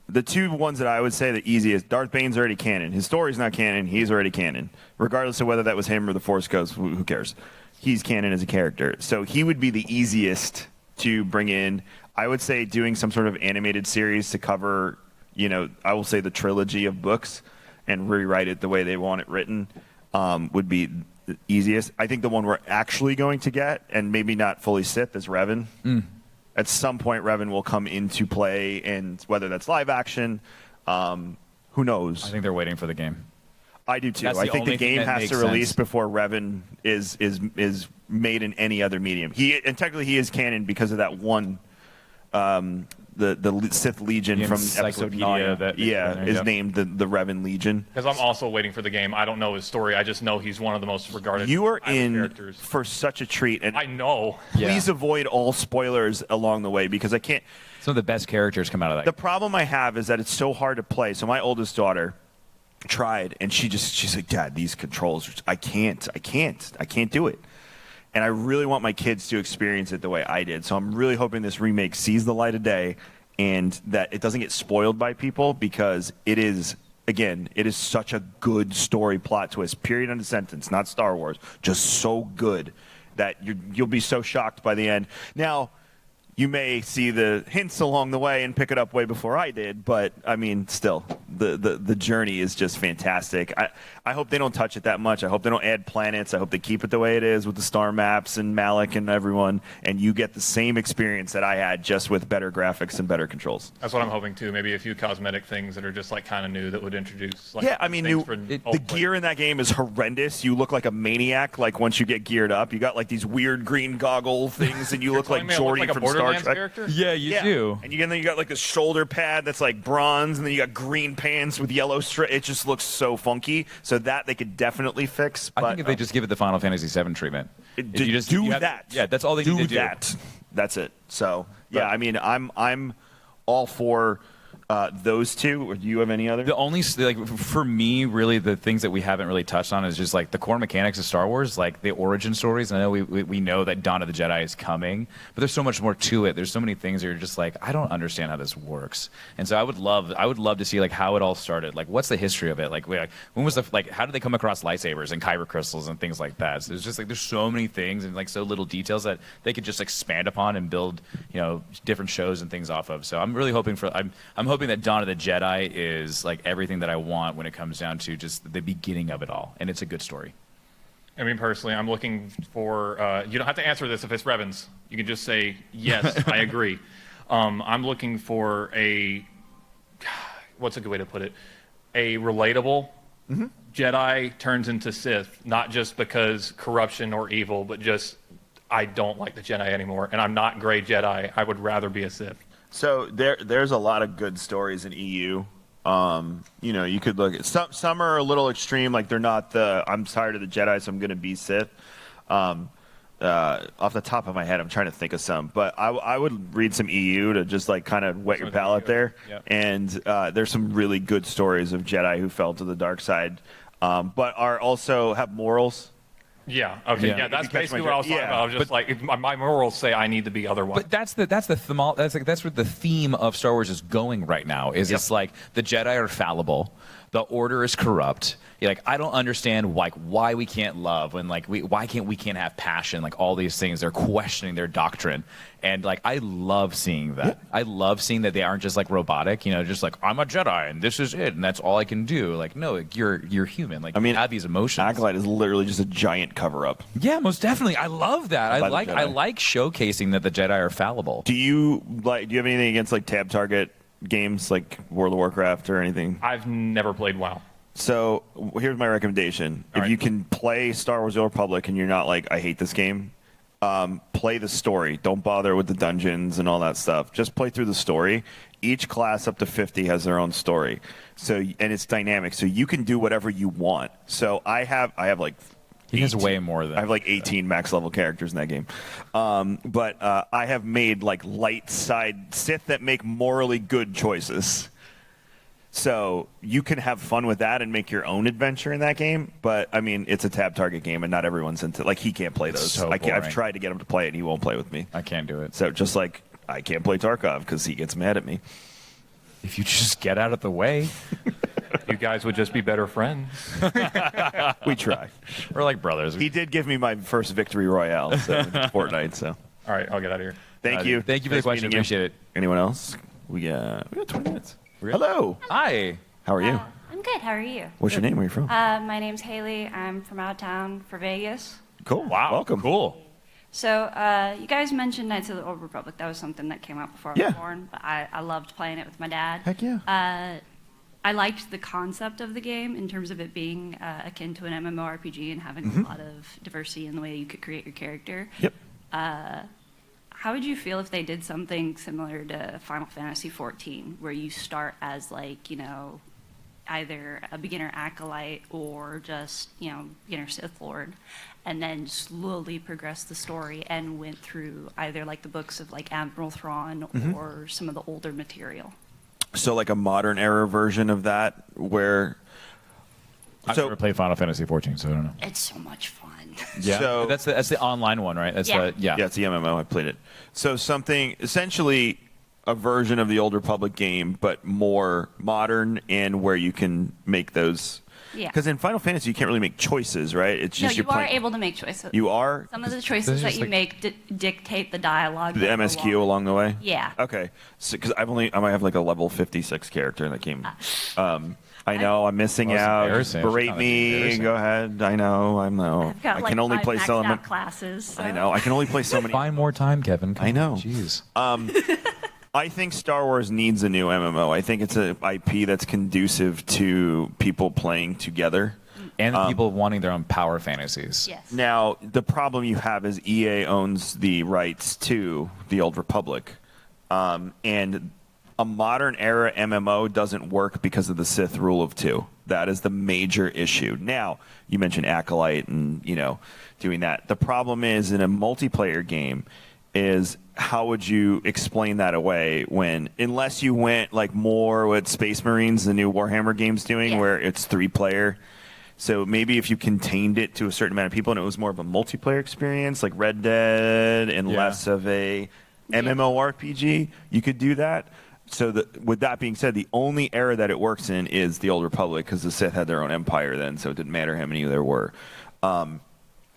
The two ones that I would say the easiest, Darth Bane's already canon. His story's not canon. He's already canon. Regardless of whether that was him or the Force Ghost, who cares? He's canon as a character. So he would be the easiest to bring in. I would say doing some sort of animated series to cover, I will say the trilogy of books and rewrite it the way they want it written would be the easiest. I think the one we're actually going to get, and maybe not fully Sith, is Revan. At some point, Revan will come into play, and whether that's live action, who knows? I think they're waiting for the game. I do too. That's I the think the only thing game that has makes to release sense. before Revan is made in any other medium. And technically he is canon because of that one, the Sith Legion The from Episode encyclopedia 9. Is named the Revan Legion. Because I'm also waiting for the game. I don't know his story. I just know he's one of the most regarded You are in characters. for such a treat, and I know. please avoid all spoilers along the way because I can't. Some of the best characters come out of that. The problem I have is that it's so hard to play. So my oldest daughter tried, and she's like, Dad, these controls, I can't do it. And I really want my kids to experience it the way I did. So I'm really hoping this remake sees the light of day and that it doesn't get spoiled by people because it is again, it is such a good story plot twist. Period. End of sentence. Not Star Wars. Just so good that you'll be so shocked by the end. Now, you may see the hints along the way and pick it up way before I did, but I mean, still, the journey is just fantastic. I hope they don't touch it that much. I hope they don't add planets. I hope they keep it the way it is with the star maps and Malik and everyone, and you get the same experience that I had, just with better graphics and better controls. That's what I'm hoping too. Maybe a few cosmetic things that are just like kind of new that would introduce. Like, yeah, I mean, the gear in that game is horrendous. You look like a maniac. Like once you get geared up, you got like these weird green goggle things, and you look like Geordi from Star Trek. Character? Yeah, you do. And then you got like a shoulder pad that's like bronze, and then you got green pants with yellow strip. It just looks so funky. So that they could definitely fix. I think if they just give it the Final Fantasy VII treatment, you just do that. Yeah, that's all they need to do. That. That's it. So yeah, I mean, I'm all for those two. Or do you have any other? The only, like, for me, really, the things that we haven't really touched on is just like the core mechanics of Star Wars, like the origin stories. And I know we know that Dawn of the Jedi is coming, but there's so much more to it. There's so many things that you're just like, I don't understand how this works. And so I would love to see like how it all started. Like, what's the history of it? Like, when was how did they come across lightsabers and kyber crystals and things like that? So it's just like there's so many things and like so little details that they could just expand upon and build, different shows and things off of. So I'm really hoping I'm hoping that Dawn of the Jedi is like everything that I want when it comes down to just the beginning of it all, and it's a good story. I mean, personally, I'm looking for. You don't have to answer this if it's Revens. You can just say yes, I agree. I'm looking for what's a good way to put it? A relatable Jedi turns into Sith, not just because corruption or evil, but just I don't like the Jedi anymore, and I'm not gray Jedi. I would rather be a Sith. So there's a lot of good stories in EU. You could look at some are a little extreme, like they're not I'm tired of the Jedi, so I'm going to be Sith. Off the top of my head, I'm trying to think of some, but I would read some EU to just like kind of wet your palate there. Yep. And there's some really good stories of Jedi who fell to the dark side, but are also have morals. Yeah. Okay. Yeah. That's basically what I was talking about. I was just like, my morals say I need to be otherwise. But that's where the theme of Star Wars is going right now. It's like the Jedi are fallible, the Order is corrupt. You're like, I don't understand why we can't love and why can't we have passion, like all these things. They're questioning their doctrine, and like I love seeing that. Yeah. I love seeing that they aren't just like robotic, just like I'm a Jedi and this is it and that's all I can do. Like no, you're human. Like you have these emotions. Acolyte is literally just a giant cover up. Yeah, most definitely. I love that. I like showcasing that the Jedi are fallible. Do you have anything against like tab target games like World of Warcraft or anything? I've never played WoW. So here's my recommendation. If you can play Star Wars: The Old Republic and you're not like, I hate this game, play the story. Don't bother with the dungeons and all that stuff. Just play through the story. Each class up to 50 has their own story. And it's dynamic. So you can do whatever you want. So I have like he has way more than I have like 18 max level characters in that game. But I have made like light side Sith that make morally good choices. So you can have fun with that and make your own adventure in that game. But, I mean, it's a tab target game, and not everyone's into it. Like, he can't play those. So I've tried to get him to play it, and he won't play with me. I can't do it. So just like I can't play Tarkov because he gets mad at me. If you just get out of the way. You guys would just be better friends. We try. We're like brothers. He did give me my first victory royale in Fortnite. So. All right, I'll get out of here. Thank you. Thank you for the question. Appreciate it. Anyone else? We got 20 minutes. Hello. Hi. How are you? I'm good. How are you? What's your name? Where are you from? My name's Haley. I'm from out of town for Vegas. Cool. Wow. Welcome. Cool. So you guys mentioned Knights of the Old Republic. That was something that came out before I was born, but I loved playing it with my dad. Heck yeah. I liked the concept of the game in terms of it being akin to an MMORPG and having a lot of diversity in the way you could create your character. Yep. How would you feel if they did something similar to Final Fantasy XIV, where you start as either a beginner acolyte or just beginner Sith Lord, and then slowly progress the story and went through either like the books of like Admiral Thrawn or some of the older material? So like a modern era version of that, where I've never played Final Fantasy XIV, so I don't know. It's so much fun. Yeah, so, that's the online one, right? That's yeah. Yeah, it's the MMO. I played it. So something essentially, a version of the Old Republic game, but more modern and where you can make those. Yeah. Because in Final Fantasy, you can't really make choices, right? It's No, just you you're are playing. able to make choices. You are? Some of the choices that just you like- make dictate the dialogue. The that go MSQ along the way? Yeah. Okay. So, because I might have like a level 56 character in that game. I know, I'm missing Well, it's out. embarrassing. Berate It's me. embarrassing. Go ahead. I know. I've got I like can only 5 play so maxed many. out classes. So. I know. I can only play so many. Find more time, Kevin. Come I know. on, Jeez. I think Star Wars needs a new MMO. I think it's an IP that's conducive to people playing together. And people wanting their own power fantasies. Yes. Now, the problem you have is EA owns the rights to the Old Republic. And a modern era MMO doesn't work because of the Sith rule of 2. That is the major issue. Now, you mentioned Acolyte and, doing that. The problem is in a multiplayer game is how would you explain that away when, unless you went like more with Space Marines, the new Warhammer game's doing, Yeah. where it's 3-player. So maybe if you contained it to a certain amount of people and it was more of a multiplayer experience, like Red Dead, and Yeah. less of a MMORPG, you could do that. So with that being said, the only era that it works in is the Old Republic because the Sith had their own empire then, so it didn't matter how many there were.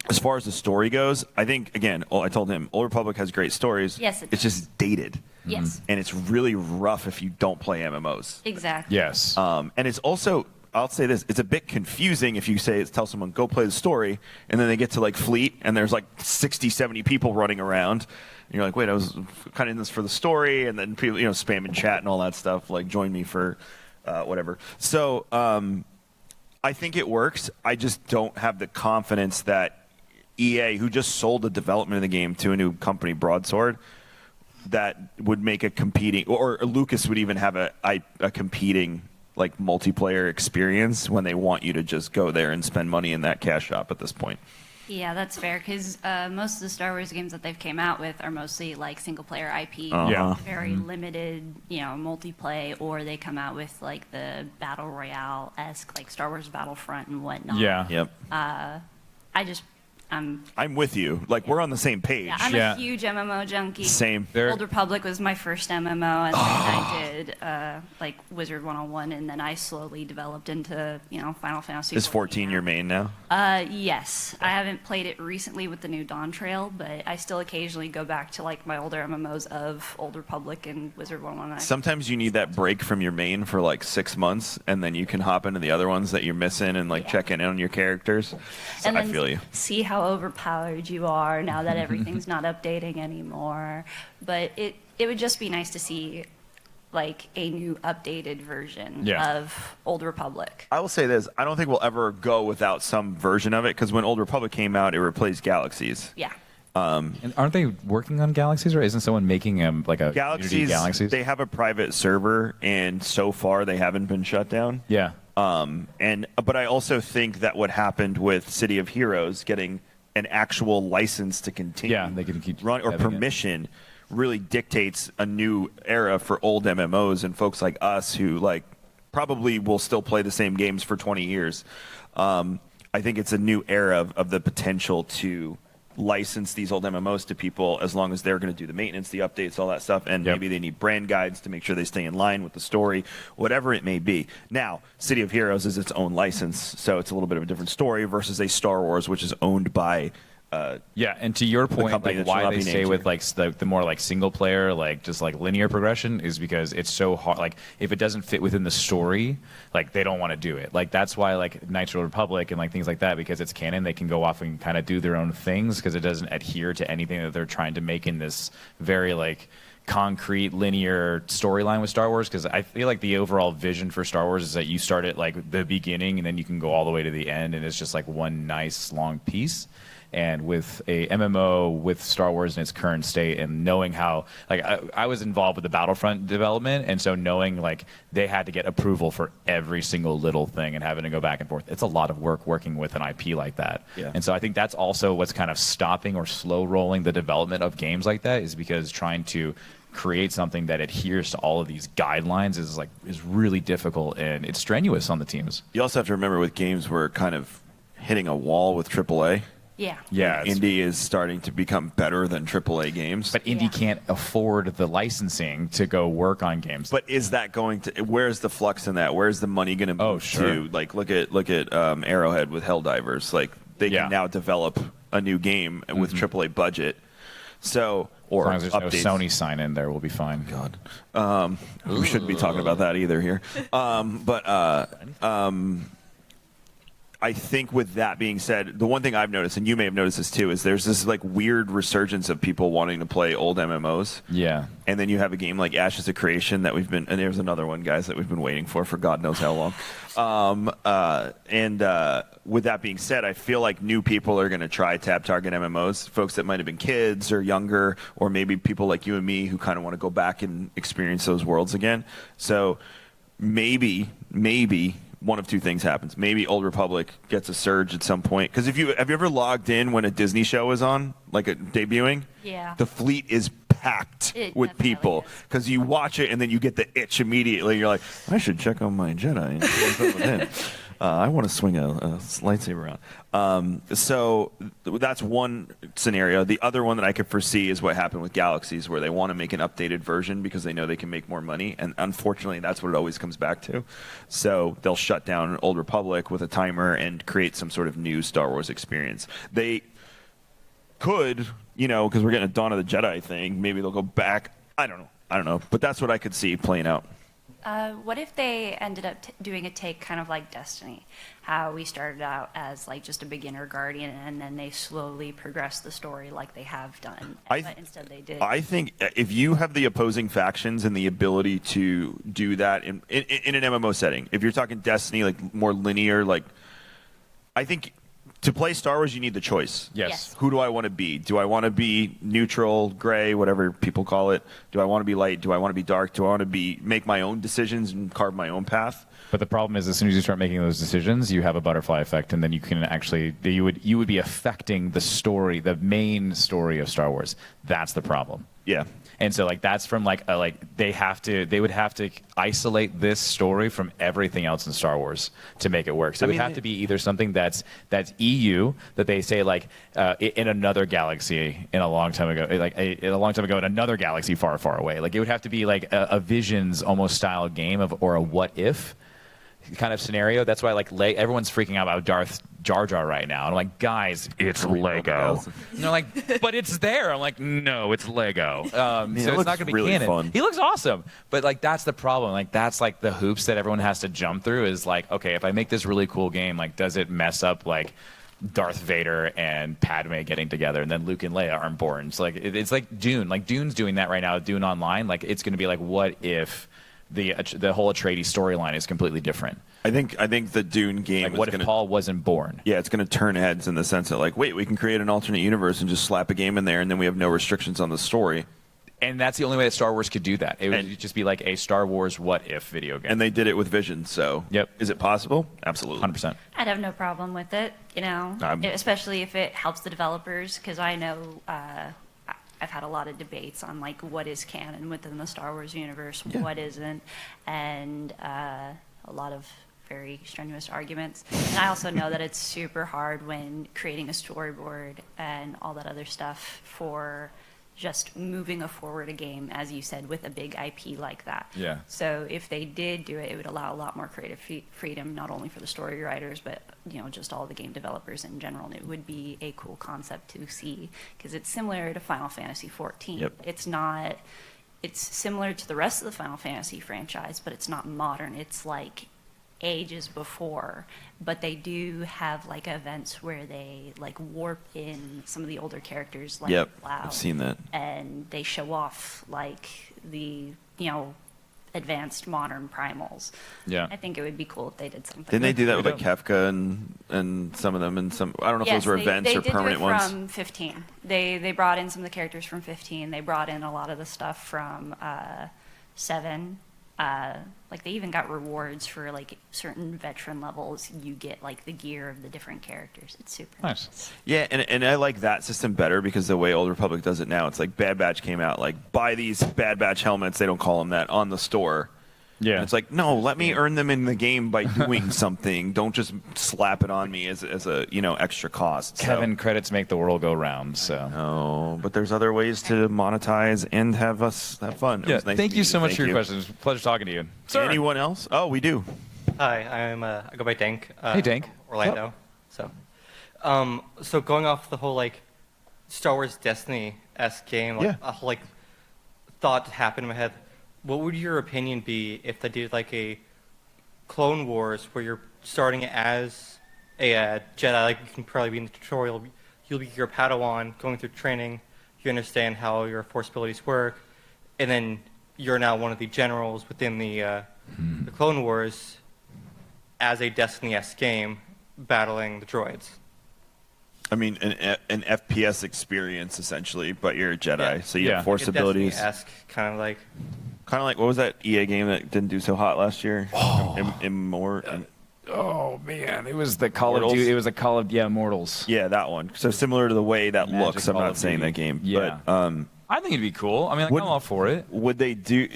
As far as the story goes, I think, again, I told him, Old Republic has great stories. Yes, it It's just dated. Yes. And it's really rough if you don't play MMOs. Exactly. Yes. And it's also, I'll say this, it's a bit confusing if you tell someone, go play the story, and then they get to like Fleet, and there's like 60, 70 people running around. And you're like, wait, I was kind of in this for the story, and then people, spam and chat and all that stuff, like join me for whatever. So I think it works. I just don't have the confidence that EA, who just sold the development of the game to a new company, Broadsword, that would make a competing, or Lucas would even have a competing like multiplayer experience when they want you to just go there and spend money in that cash shop at this point. Yeah, that's fair because most of the Star Wars games that they've came out with are mostly like single player IP, Yeah. very limited, multiplayer, or they come out with like the battle royale esque, like Star Wars Battlefront and whatnot. Yeah. Yep. I'm with you. Like, we're on the same page. I'm Yeah. a huge MMO junkie. Same. Old Republic was my first MMO, and then I did like Wizard 101, and then I slowly developed into Final Fantasy. Is 14 your main now? Yes, I haven't played it recently with the new Dawn Trail, but I still occasionally go back to like my older MMOs of Old Republic and Wizard 101. Sometimes you need that break from your main for like 6 months, and then you can hop into the other ones that you're missing and like check in on your characters. So and I then feel you. see how overpowered you are now that everything's not updating anymore. But it would just be nice to see like a new updated version of Old Republic. I will say this. I don't think we'll ever go without some version of it, because when Old Republic came out, it replaced Galaxies. Yeah. And aren't they working on Galaxies, or isn't someone making like a community Galaxies? They have a private server, and so far they haven't been shut down. Yeah. But I also think that what happened with City of Heroes getting an actual license to continue, Yeah, they can keep run or having it. permission, really dictates a new era for old MMOs and folks like us who like probably will still play the same games for 20 years. I think it's a new era of the potential to license these old MMOs to people as long as they're going to do the maintenance, the updates, all that stuff, and maybe they need brand guides to make sure they stay in line with the story, whatever it may be. Now, City of Heroes is its own license, so it's a little bit of a different story versus a Star Wars, which is owned by and to your point, company like that shall why not they be stay named with here. like the more like single player, like just like linear progression, is because it's so hard. Like if it doesn't fit within the story, like they don't want to do it. Like that's why like Knights of the Republic and like things like that, because it's canon, they can go off and kind of do their own things because it doesn't adhere to anything that they're trying to make in this very like concrete linear storyline with Star Wars. Because I feel like the overall vision for Star Wars is that you start at like the beginning and then you can go all the way to the end, and it's just like one nice long piece. And with a MMO with Star Wars in its current state, and knowing how, like, I was involved with the Battlefront development, and so knowing like they had to get approval for every single little thing and having to go back and forth, it's a lot of work working with an IP like that. Yeah. And so I think that's also what's kind of stopping or slow rolling the development of games like that, is because trying to create something that adheres to all of these guidelines is really difficult, and it's strenuous on the teams. You also have to remember with games we're kind of hitting a wall with AAA. Yeah. Yeah, Indie is starting to become better than AAA games. but indie Yeah. can't afford the licensing to go work on games. But is that going to? Where's the flux in that? Where's the money going to move to? Like, look at Arrowhead with Helldivers. Like, they can now develop a new game with AAA budget. So, or as long as there's updates. no Sony sign in there, we'll be fine. God, we shouldn't be talking about that either here. I think with that being said, the one thing I've noticed, and you may have noticed this too, is there's this like weird resurgence of people wanting to play old MMOs. Yeah. And then you have a game like Ashes of Creation that we've been, and there's another one, guys, that we've been waiting for God knows how long. With that being said, I feel like new people are going to try tab target MMOs, folks that might have been kids or younger, or maybe people like you and me who kind of want to go back and experience those worlds again. So maybe one of two things happens. Maybe Old Republic gets a surge at some point. Because have you ever logged in when a Disney show is on, like debuting? Yeah. The fleet is packed with definitely people is. because you watch it and then you get the itch immediately. You're like, I should check on my Jedi. And see what's up with him. I want to swing a lightsaber around. So that's one scenario. The other one that I could foresee is what happened with Galaxies, where they want to make an updated version because they know they can make more money. And unfortunately, that's what it always comes back to. So they'll shut down Old Republic with a timer and create some sort of new Star Wars experience. They could, because we're getting a Dawn of the Jedi thing, maybe they'll go back. I don't know. But that's what I could see playing out. What if they ended up doing a take kind of like Destiny? How we started out as like just a beginner guardian, and then they slowly progressed the story like they have done. But instead they did. I think if you have the opposing factions and the ability to do that in an MMO setting, if you're talking Destiny, like more linear, like I think to play Star Wars, you need the choice. Yes. Who do I want to be? Do I want to be neutral, gray, whatever people call it? Do I want to be light? Do I want to be dark? Do I want to make my own decisions and carve my own path? But the problem is, as soon as you start making those decisions, you have a butterfly effect, and then you can actually you would be affecting the story, the main story of Star Wars. That's the problem. Yeah. And so that's from they would have to isolate this story from everything else in Star Wars to make it work. So it would have to be either something that's EU, that they say in another galaxy in a long time ago, in another galaxy far, far away. Like it would have to be like a Visions almost style game or a what if kind of scenario. That's why everyone's freaking out about Darth Jar Jar right now. And I'm like, guys, it's Lego. And they're like, but it's there. I'm like, no, it's Lego. So it's not going to be really canon. fun. He looks awesome. But that's the problem. That's the hoops that everyone has to jump through is okay, if I make this really cool game, does it mess up Darth Vader and Padme getting together, and then Luke and Leia aren't born? It's it's like Dune. Dune's doing that right now. Dune Online. It's going to be what if the whole Atreides storyline is completely different? I think the Dune game is what if Paul wasn't born? Yeah, it's going to turn heads in the sense that wait, we can create an alternate universe and just slap a game in there, and then we have no restrictions on the story. And that's the only way that Star Wars could do that. It would just be a Star Wars what if video game. And they did it with Visions, so yep. Is it possible? Absolutely. 100%. I'd have no problem with it, especially if it helps the developers, because I know I've had a lot of debates on what is canon within the Star Wars universe, what isn't, and a lot of very strenuous arguments. And I also know that it's super hard when creating a storyboard and all that other stuff for just moving forward a game, as you said, with a big IP like that. Yeah. So if they did do it, it would allow a lot more creative freedom, not only for the story writers, but just all the game developers in general. And it would be a cool concept to see, because it's similar to Final Fantasy XIV. Yep. It's similar to the rest of the Final Fantasy franchise, but it's not modern. It's ages before, but they do have events where they warp in some of the older characters Yep, Cloud, I've seen that. and they show off the advanced modern primals. Yeah. I think it would be cool if they did something. Didn't they do that with Kefka and some of them, and some, I don't know if those were events or permanent ones. They did from 15. They brought in some of the characters from 15. They brought in a lot of the stuff from 7. They even got rewards for certain veteran levels. You get the gear of the different characters. It's super nice. Yeah, and I like that system better because the way Old Republic does it now, it's Bad Batch came out, buy these Bad Batch helmets, they don't call them that, on the store. Yeah. And it's like, no, let me earn them in the game by doing something. Don't just slap it on me as a extra cost. Kevin, credits make the world go round. So. No, but there's other ways to monetize and have us have fun. It Yeah. was nice Thank to you meet so much Thank for your you. questions. Pleasure talking to you. Sir. Anyone else? Oh, we do. Hi, I go by Dank. Hey, Dank. From Orlando. So going off the whole like Star Wars Destiny-esque game, like a whole like thought happened in my head. What would your opinion be if they did like a Clone Wars where you're starting as a Jedi, like you can probably be in the tutorial, you'll be your Padawan going through training, you understand how your Force abilities work, and then you're now one of the generals within the Clone Wars as a Destiny-esque game battling the droids. I mean, an FPS experience essentially, but you're a Jedi, Yeah. so you have Force abilities. Destiny-esque, kind of like What was that EA game that didn't do so hot last year? Oh man, it was the Call Immortals? of Duty. It was the Call of Immortals. Yeah, that one. So similar to the way that Magic looks. I'm Call not of saying Duty. that game. Yeah. But, I think it'd be cool. I mean, I'm all for it. would they do?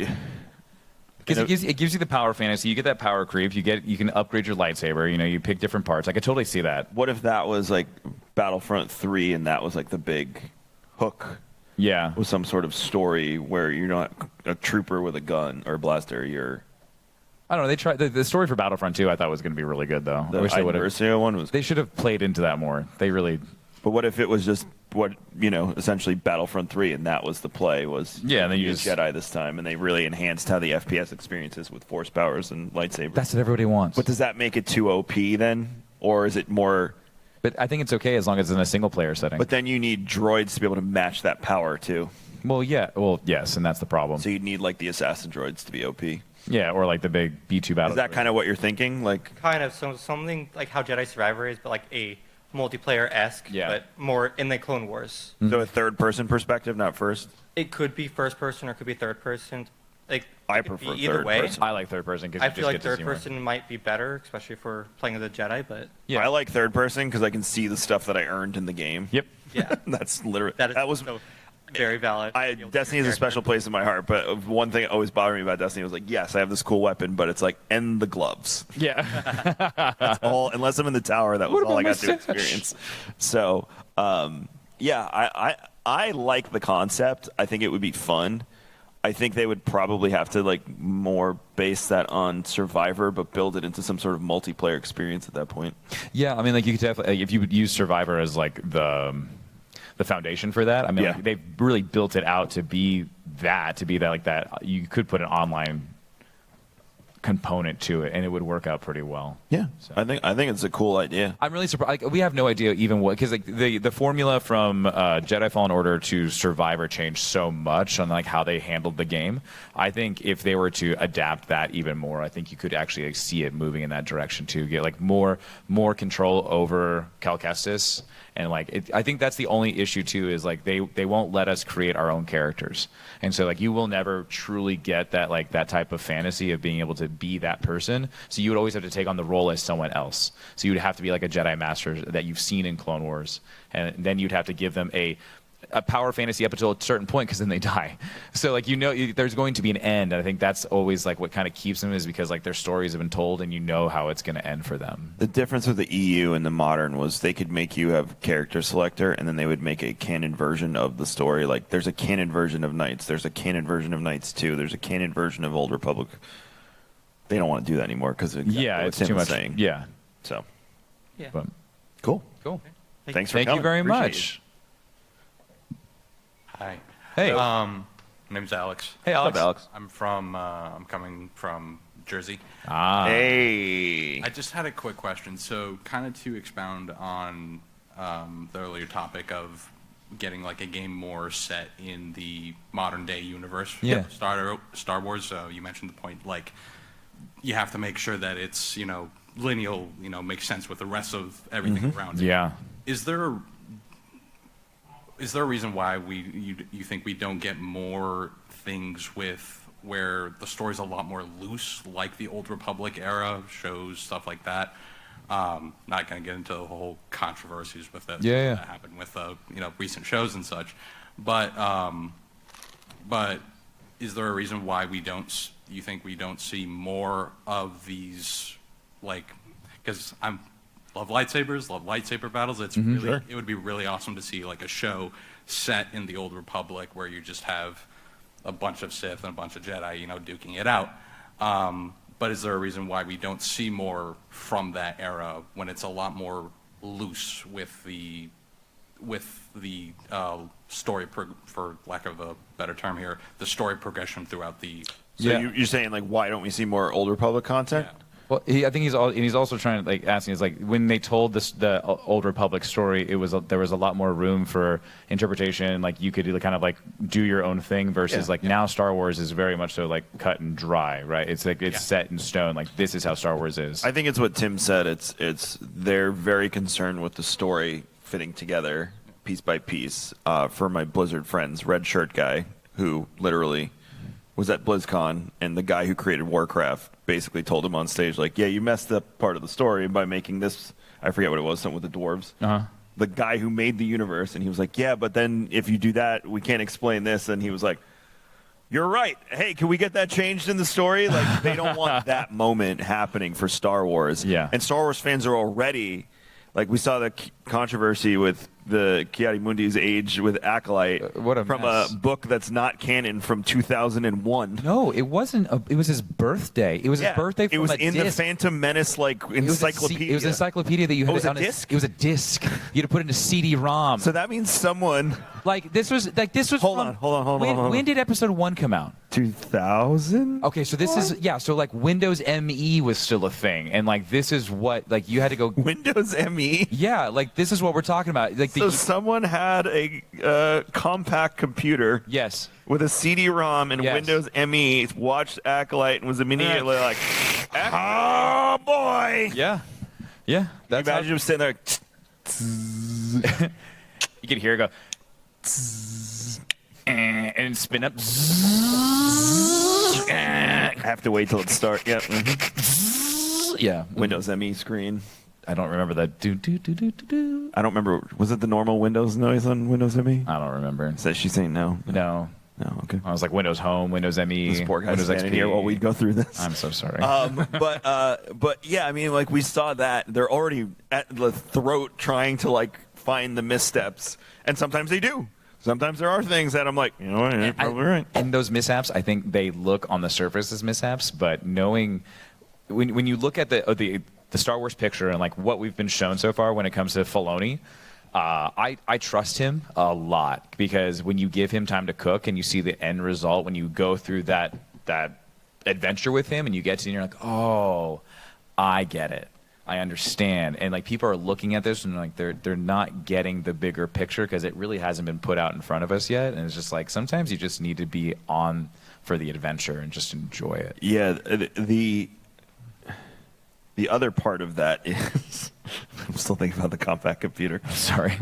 Because it gives you the power fantasy. You get that power creep. You can upgrade your lightsaber. You pick different parts. I could totally see that. What if that was like Battlefront 3 and that was like the big hook? Yeah. With some sort of story where you're not a trooper with a gun or a blaster. You're. I don't know. They tried the story for Battlefront 2. I thought was going to be really good though. I wish they would have. one was. They should have played into that more. They really. But what if it was just essentially Battlefront 3 and that was the play was and then you use just Jedi this time and they really enhanced how the FPS experience is with force powers and lightsabers. That's what everybody wants. But does that make it too OP then, or is it more? But I think it's okay as long as it's in a single player setting. But then you need droids to be able to match that power too. Well, yeah. Well, yes, and that's the problem. So you'd need like the assassin droids to be OP. Yeah, or like the big B2 battle. Is that kind of what you're thinking? Like kind of something like how Jedi Survivor is, but like a multiplayer-esque, but more in the Clone Wars. So a third-person perspective, not first. It could be first person or it could be third person. Like I prefer either third way. person. I like third person because I feel like third person might be better, especially for playing as a Jedi. But I like third person because I can see the stuff that I earned in the game. Yep. Yeah. That's literally that was so very valid. Destiny is a special place in my heart, but one thing that always bothered me about Destiny was like, yes, I have this cool weapon, but it's like, and the gloves. Yeah. That's all. Unless I'm in the tower, that was all I got to experience. So, I like the concept. I think it would be fun. I think they would probably have to like more base that on Survivor, but build it into some sort of multiplayer experience at that point. Yeah, I mean, like you could definitely, if you would use Survivor as like the foundation for that. I mean, like, they've really built it out to be that like that. You could put an online component to it, and it would work out pretty well. Yeah, so. I think it's a cool idea. I'm really surprised. Like, we have no idea even what, because like the formula from Jedi Fallen Order to Survivor changed so much on like how they handled the game. I think if they were to adapt that even more, I think you could actually like, see it moving in that direction to get like more control over Cal Kestis. And like, I think that's the only issue too. Is like they won't let us create our own characters, and so like you will never truly get that like that type of fantasy of being able to be that person. So you would always have to take on the role as someone else. So you would have to be like a Jedi Master that you've seen in Clone Wars, and then you'd have to give them a power fantasy up until a certain point because then they die. So like there's going to be an end, and I think that's always like what kind of keeps them is because like their stories have been told and you know how it's going to end for them. The difference with the EU and the modern was they could make you have character selector and then they would make a canon version of the story. Like there's a canon version of Knights, there's a canon version of Knights 2, there's a canon version of Old Republic. They don't want to do that anymore because it's too much. Saying. Yeah. So. Yeah. But, cool. Thanks for coming. Thank you very Appreciate much. Hi. Hey. My name's Alex. Hey, Alex. Alex. I'm coming from Jersey. Hey. I just had a quick question. So, kind of to expound on the earlier topic of getting like a game more set in the modern day universe. Yeah. Star Wars. You mentioned the point like you have to make sure that it's lineal, makes sense with the rest of everything around it. Yeah. Is there a reason why you think we don't get more things with where the story's a lot more loose, like the Old Republic era shows, stuff like that? Not going to get into the whole controversies with that that happened with recent shows and such, but is there a reason why you think we don't see more of these, like, because love lightsaber battles. It's really, it would be really awesome to see like a show set in the Old Republic where you just have a bunch of Sith and a bunch of Jedi, duking it out. But is there a reason why we don't see more from that era when it's a lot more loose with the story, for lack of a better term here, the story progression throughout the. So you're saying like, why don't we see more Old Republic content? Yeah. Well, I think he's also trying to asking is when they told the Old Republic story, there was a lot more room for interpretation. Like you could kind of do your own thing versus now Star Wars is very much so cut and dry, right? It's set in stone. Like this is how Star Wars is. I think it's what Tim said. It's they're very concerned with the story fitting together piece by piece. For my Blizzard friends, Red Shirt guy who literally was at BlizzCon, and the guy who created Warcraft basically told him on stage, yeah, you messed up part of the story by making this, I forget what it was, something with the dwarves. The guy who made the universe, and he was like, yeah, but then if you do that, we can't explain this. And he was like, you're right. Hey, can we get that changed in the story? They don't want that moment happening for Star Wars. Yeah. And Star Wars fans are already, we saw the controversy with the Ki-Adi-Mundi's age with Acolyte from mess. a book that's not canon from 2001. No, it wasn't. It was his birthday. It was his birthday. From it was a in disc. the Phantom Menace encyclopedia. It was an encyclopedia that you had was on a disc. It was a disc. You had to put it in a CD-ROM. So that means someone. This was. Hold on. When did Episode 1 come out? 2000. Okay, so this is So Windows ME was still a thing, and this is what you had to go. Windows ME. Yeah, this is what we're talking about. So someone had a compact computer. Yes. With a CD-ROM and Windows ME, watched Acolyte and was immediately like, "Oh boy!" Yeah, yeah. That's imagine him sitting there. You could hear it go, and spin up. I have to wait till it starts. Yep. Yeah. Windows ME screen. I don't remember that. I don't remember. Was it the normal Windows noise on Windows ME? I don't remember. So she's saying no. No. No. Okay. I was like Windows Home, Windows ME, This poor guy's Windows standing XP. here while we go through this. I'm so sorry. But yeah, I mean, we saw that they're already at the throat trying to find the missteps, and sometimes they do. Sometimes there are things that I'm like, you're probably right. And those mishaps, I think they look on the surface as mishaps, but knowing when you look at the Star Wars picture and what we've been shown so far when it comes to Filoni, I trust him a lot, because when you give him time to cook and you see the end result, when you go through that adventure with him and you get to, and you're like, oh, I get it. I understand. And people are looking at this and they're not getting the bigger picture because it really hasn't been put out in front of us yet. And it's just sometimes you just need to be on for the adventure and just enjoy it. Yeah, the other part of that is I'm still thinking about the compact computer. Sorry.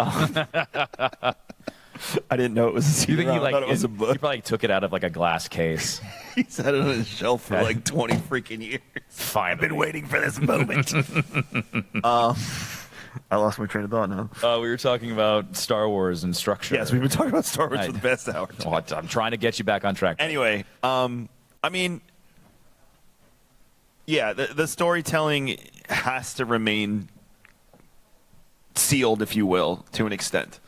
I didn't know it was a CD-ROM. I thought it was a book. He probably took it out of a glass case. He's had it on his shelf for 20 freaking years. Finally. I've been waiting for this moment. I lost my train of thought now. We were talking about Star Wars and structure. Yes, we've been talking about Star Wars for the past hour. Well, I'm trying to get you back on track. Anyway, I mean, yeah, the storytelling has to remain sealed, if you will, to an extent.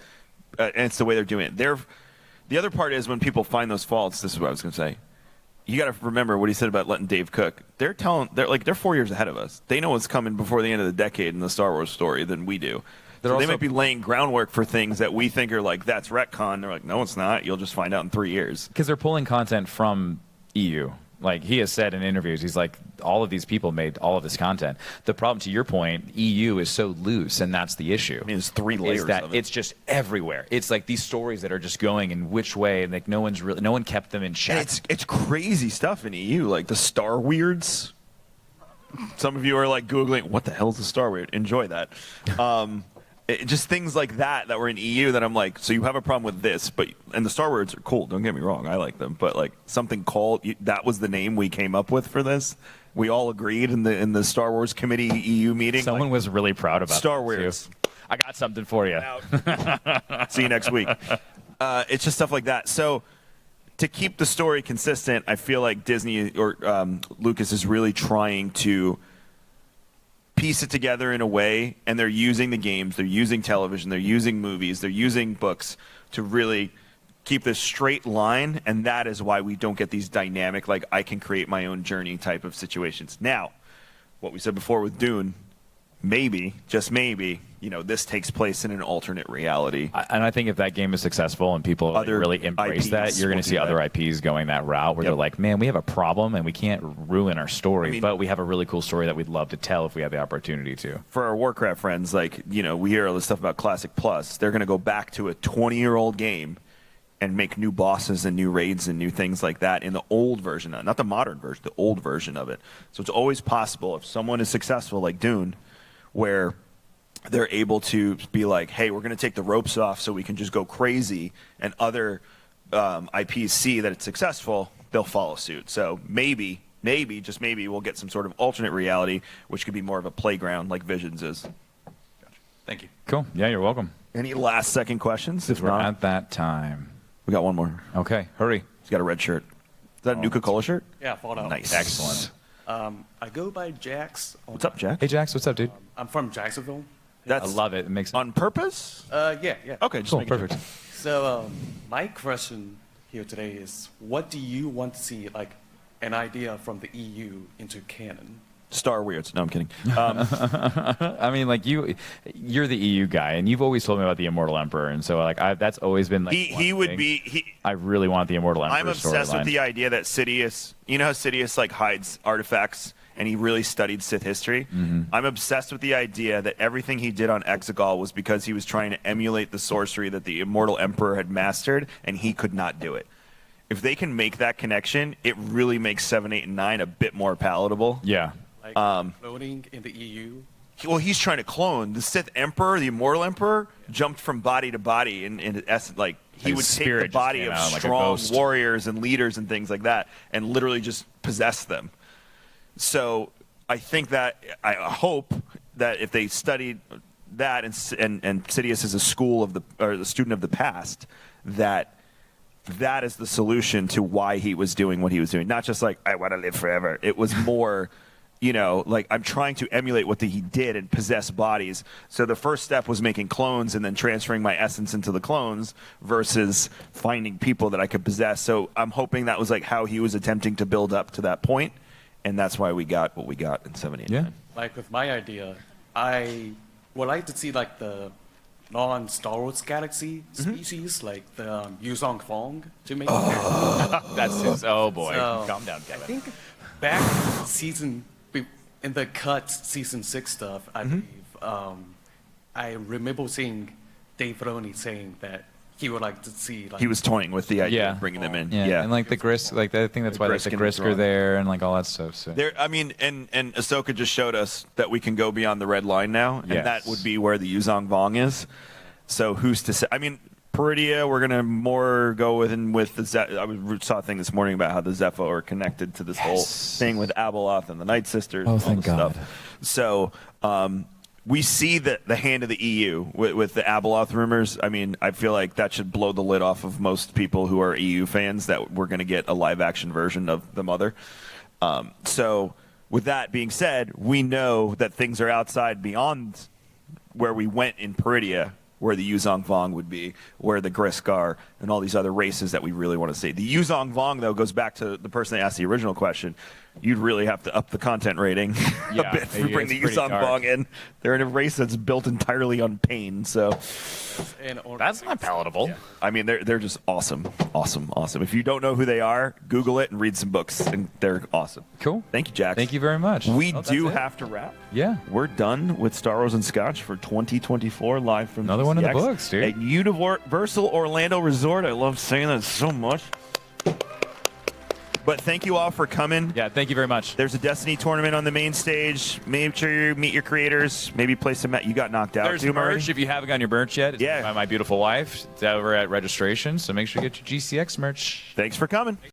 And it's the way they're doing it. The other part is when people find those faults, this is what I was going to say. You got to remember what he said about letting Dave cook. They're 4 years ahead of us. They know what's coming before the end of the decade in the Star Wars story than we do. So they might be laying groundwork for things that we think are that's retcon. They're like, no, it's not. You'll just find out in 3 years. Because they're pulling content from EU. He has said in interviews, he's like, all of these people made all of this content. The problem, to your point, EU is so loose, and that's the issue. I mean, it's 3 layers of it. It's just everywhere. It's these stories that are just going in which way, and no one kept them in check. And it's crazy stuff in EU, the Star Weirds. Some of you are Googling, what the hell is a Star Weird? Enjoy that. Just things like that were in EU that I'm like, so you have a problem with this, and the Star Wars are cool, don't get me wrong, I like them, but something called, that was the name we came up with for this. We all agreed in the Star Wars committee EU meeting. Someone was really proud about Star Wars. I got something for you. See you next week. It's just stuff like that. So to keep the story consistent, I feel like Disney or Lucas is really trying to piece it together in a way, and they're using the games, they're using television, they're using movies, they're using books to really keep this straight line, and that is why we don't get these dynamic, like, I can create my own journey type of situations. Now, what we said before with Dune, maybe, just maybe, this takes place in an alternate reality. And I think if that game is successful and people really embrace IPs that, you're going to see other IPs going that route where they're like, man, we have a problem and we can't ruin our story, but we have a really cool story that we'd love to tell if we have the opportunity to. For our Warcraft friends, like, we hear all this stuff about Classic Plus. They're going to go back to a 20-year-old game and make new bosses and new raids and new things like that in the old version, not the modern version, the old version of it. So it's always possible if someone is successful like Dune, where they're able to be like, hey, we're going to take the ropes off so we can just go crazy, and other IPs see that it's successful, they'll follow suit. So maybe, just maybe, we'll get some sort of alternate reality, which could be more of a playground like Visions is. Gotcha. Thank you. Cool. Yeah, you're welcome. Any last second questions? If We're not, at that time. we got one more. Okay, hurry. He's got a red shirt. Is that a Nuka-Cola shirt? Yeah, Fallout. Nice. Excellent. I go by Jax. What's up, Jack? Hey, Jax, what's up, dude? I'm from Jacksonville. That's I love it. It makes on purpose? Yeah. Okay, just cool. making sure. Perfect. So my question here today is, what do you want to see, like, an idea from the EU into canon? Star Weirds. No, I'm kidding. I mean, like you're the EU guy, and you've always told me about the Immortal Emperor, and so like that's always been like he would be. I really want the Immortal Emperor. I'm obsessed with the idea that Sidious. You know how Sidious like hides artifacts, and he really studied Sith history. Mm-hmm. I'm obsessed with the idea that everything he did on Exegol was because he was trying to emulate the sorcery that the Immortal Emperor had mastered, and he could not do it. If they can make that connection, it really makes 7, 8, and 9 a bit more palatable. Yeah. Like cloning in the EU? Well, he's trying to clone the Sith Emperor, the Immortal Emperor, jumped from body to body, in essence, like he would take the body of strong warriors and leaders and things like that, and literally just possess them. So I think that I hope that if they studied that, and Sidious is a student of the past, that is the solution to why he was doing what he was doing. Not just like, I want to live forever. It was more, like I'm trying to emulate what he did and possess bodies. So the first step was making clones and then transferring my essence into the clones versus finding people that I could possess. So I'm hoping that was like how he was attempting to build up to that point, and that's why we got what we got in 79. Yeah. Like with my idea, I would like to see like the non-Star Wars galaxy species, like the Yuzong Fong, to make That's his. Oh boy, So, calm down, Kevin. I think back in the cut season 6 stuff, I believe, I remember seeing Dave Filoni saying that he would like to see. Like, He was toying with the idea of bringing them in. Yeah. And like the Grisk, like I think that's why like the Grisk are there and like all that stuff. So There, I mean, and Ahsoka just showed us that we can go beyond the red line now, and that would be where the Yuzong Vong is. So who's to say? I mean, Peridia, we're gonna more go with the. I saw a thing this morning about how the Zepho are connected to this whole thing with Abeloth and the Night Sisters. Oh, and all thank this God. Stuff. So we see the hand of the EU with the Abeloth rumors. I mean, I feel like that should blow the lid off of most people who are EU fans that we're going to get a live-action version of the Mother. So with that being said, we know that things are outside beyond where we went in Peridia, where the Yuzong Vong would be, where the Grisk are, and all these other races that we really want to see. The Yuzong Vong, though, goes back to the person that asked the original question. You'd really have to up the content rating a bit to bring the Yuzong Vong in. They're in a race that's built entirely on pain, so that's not palatable. Yeah. I mean, they're just awesome. If you don't know who they are, Google it and read some books, and they're awesome. Cool. Thank you, Jax. Thank you very much. We do have to wrap. Yeah. We're done with Star Wars and Scotch for 2024, live from Another GCX one of the books, dude. at Universal Orlando Resort. I love saying that so much. But thank you all for coming. Yeah, thank you very much. There's a Destiny tournament on the main stage. Make sure you meet your creators. Maybe play some. You got knocked out. There's too, merch. Marty? If you haven't gotten your merch yet, it's by my beautiful wife. It's over at registration, so make sure you get your GCX merch. Thanks for coming.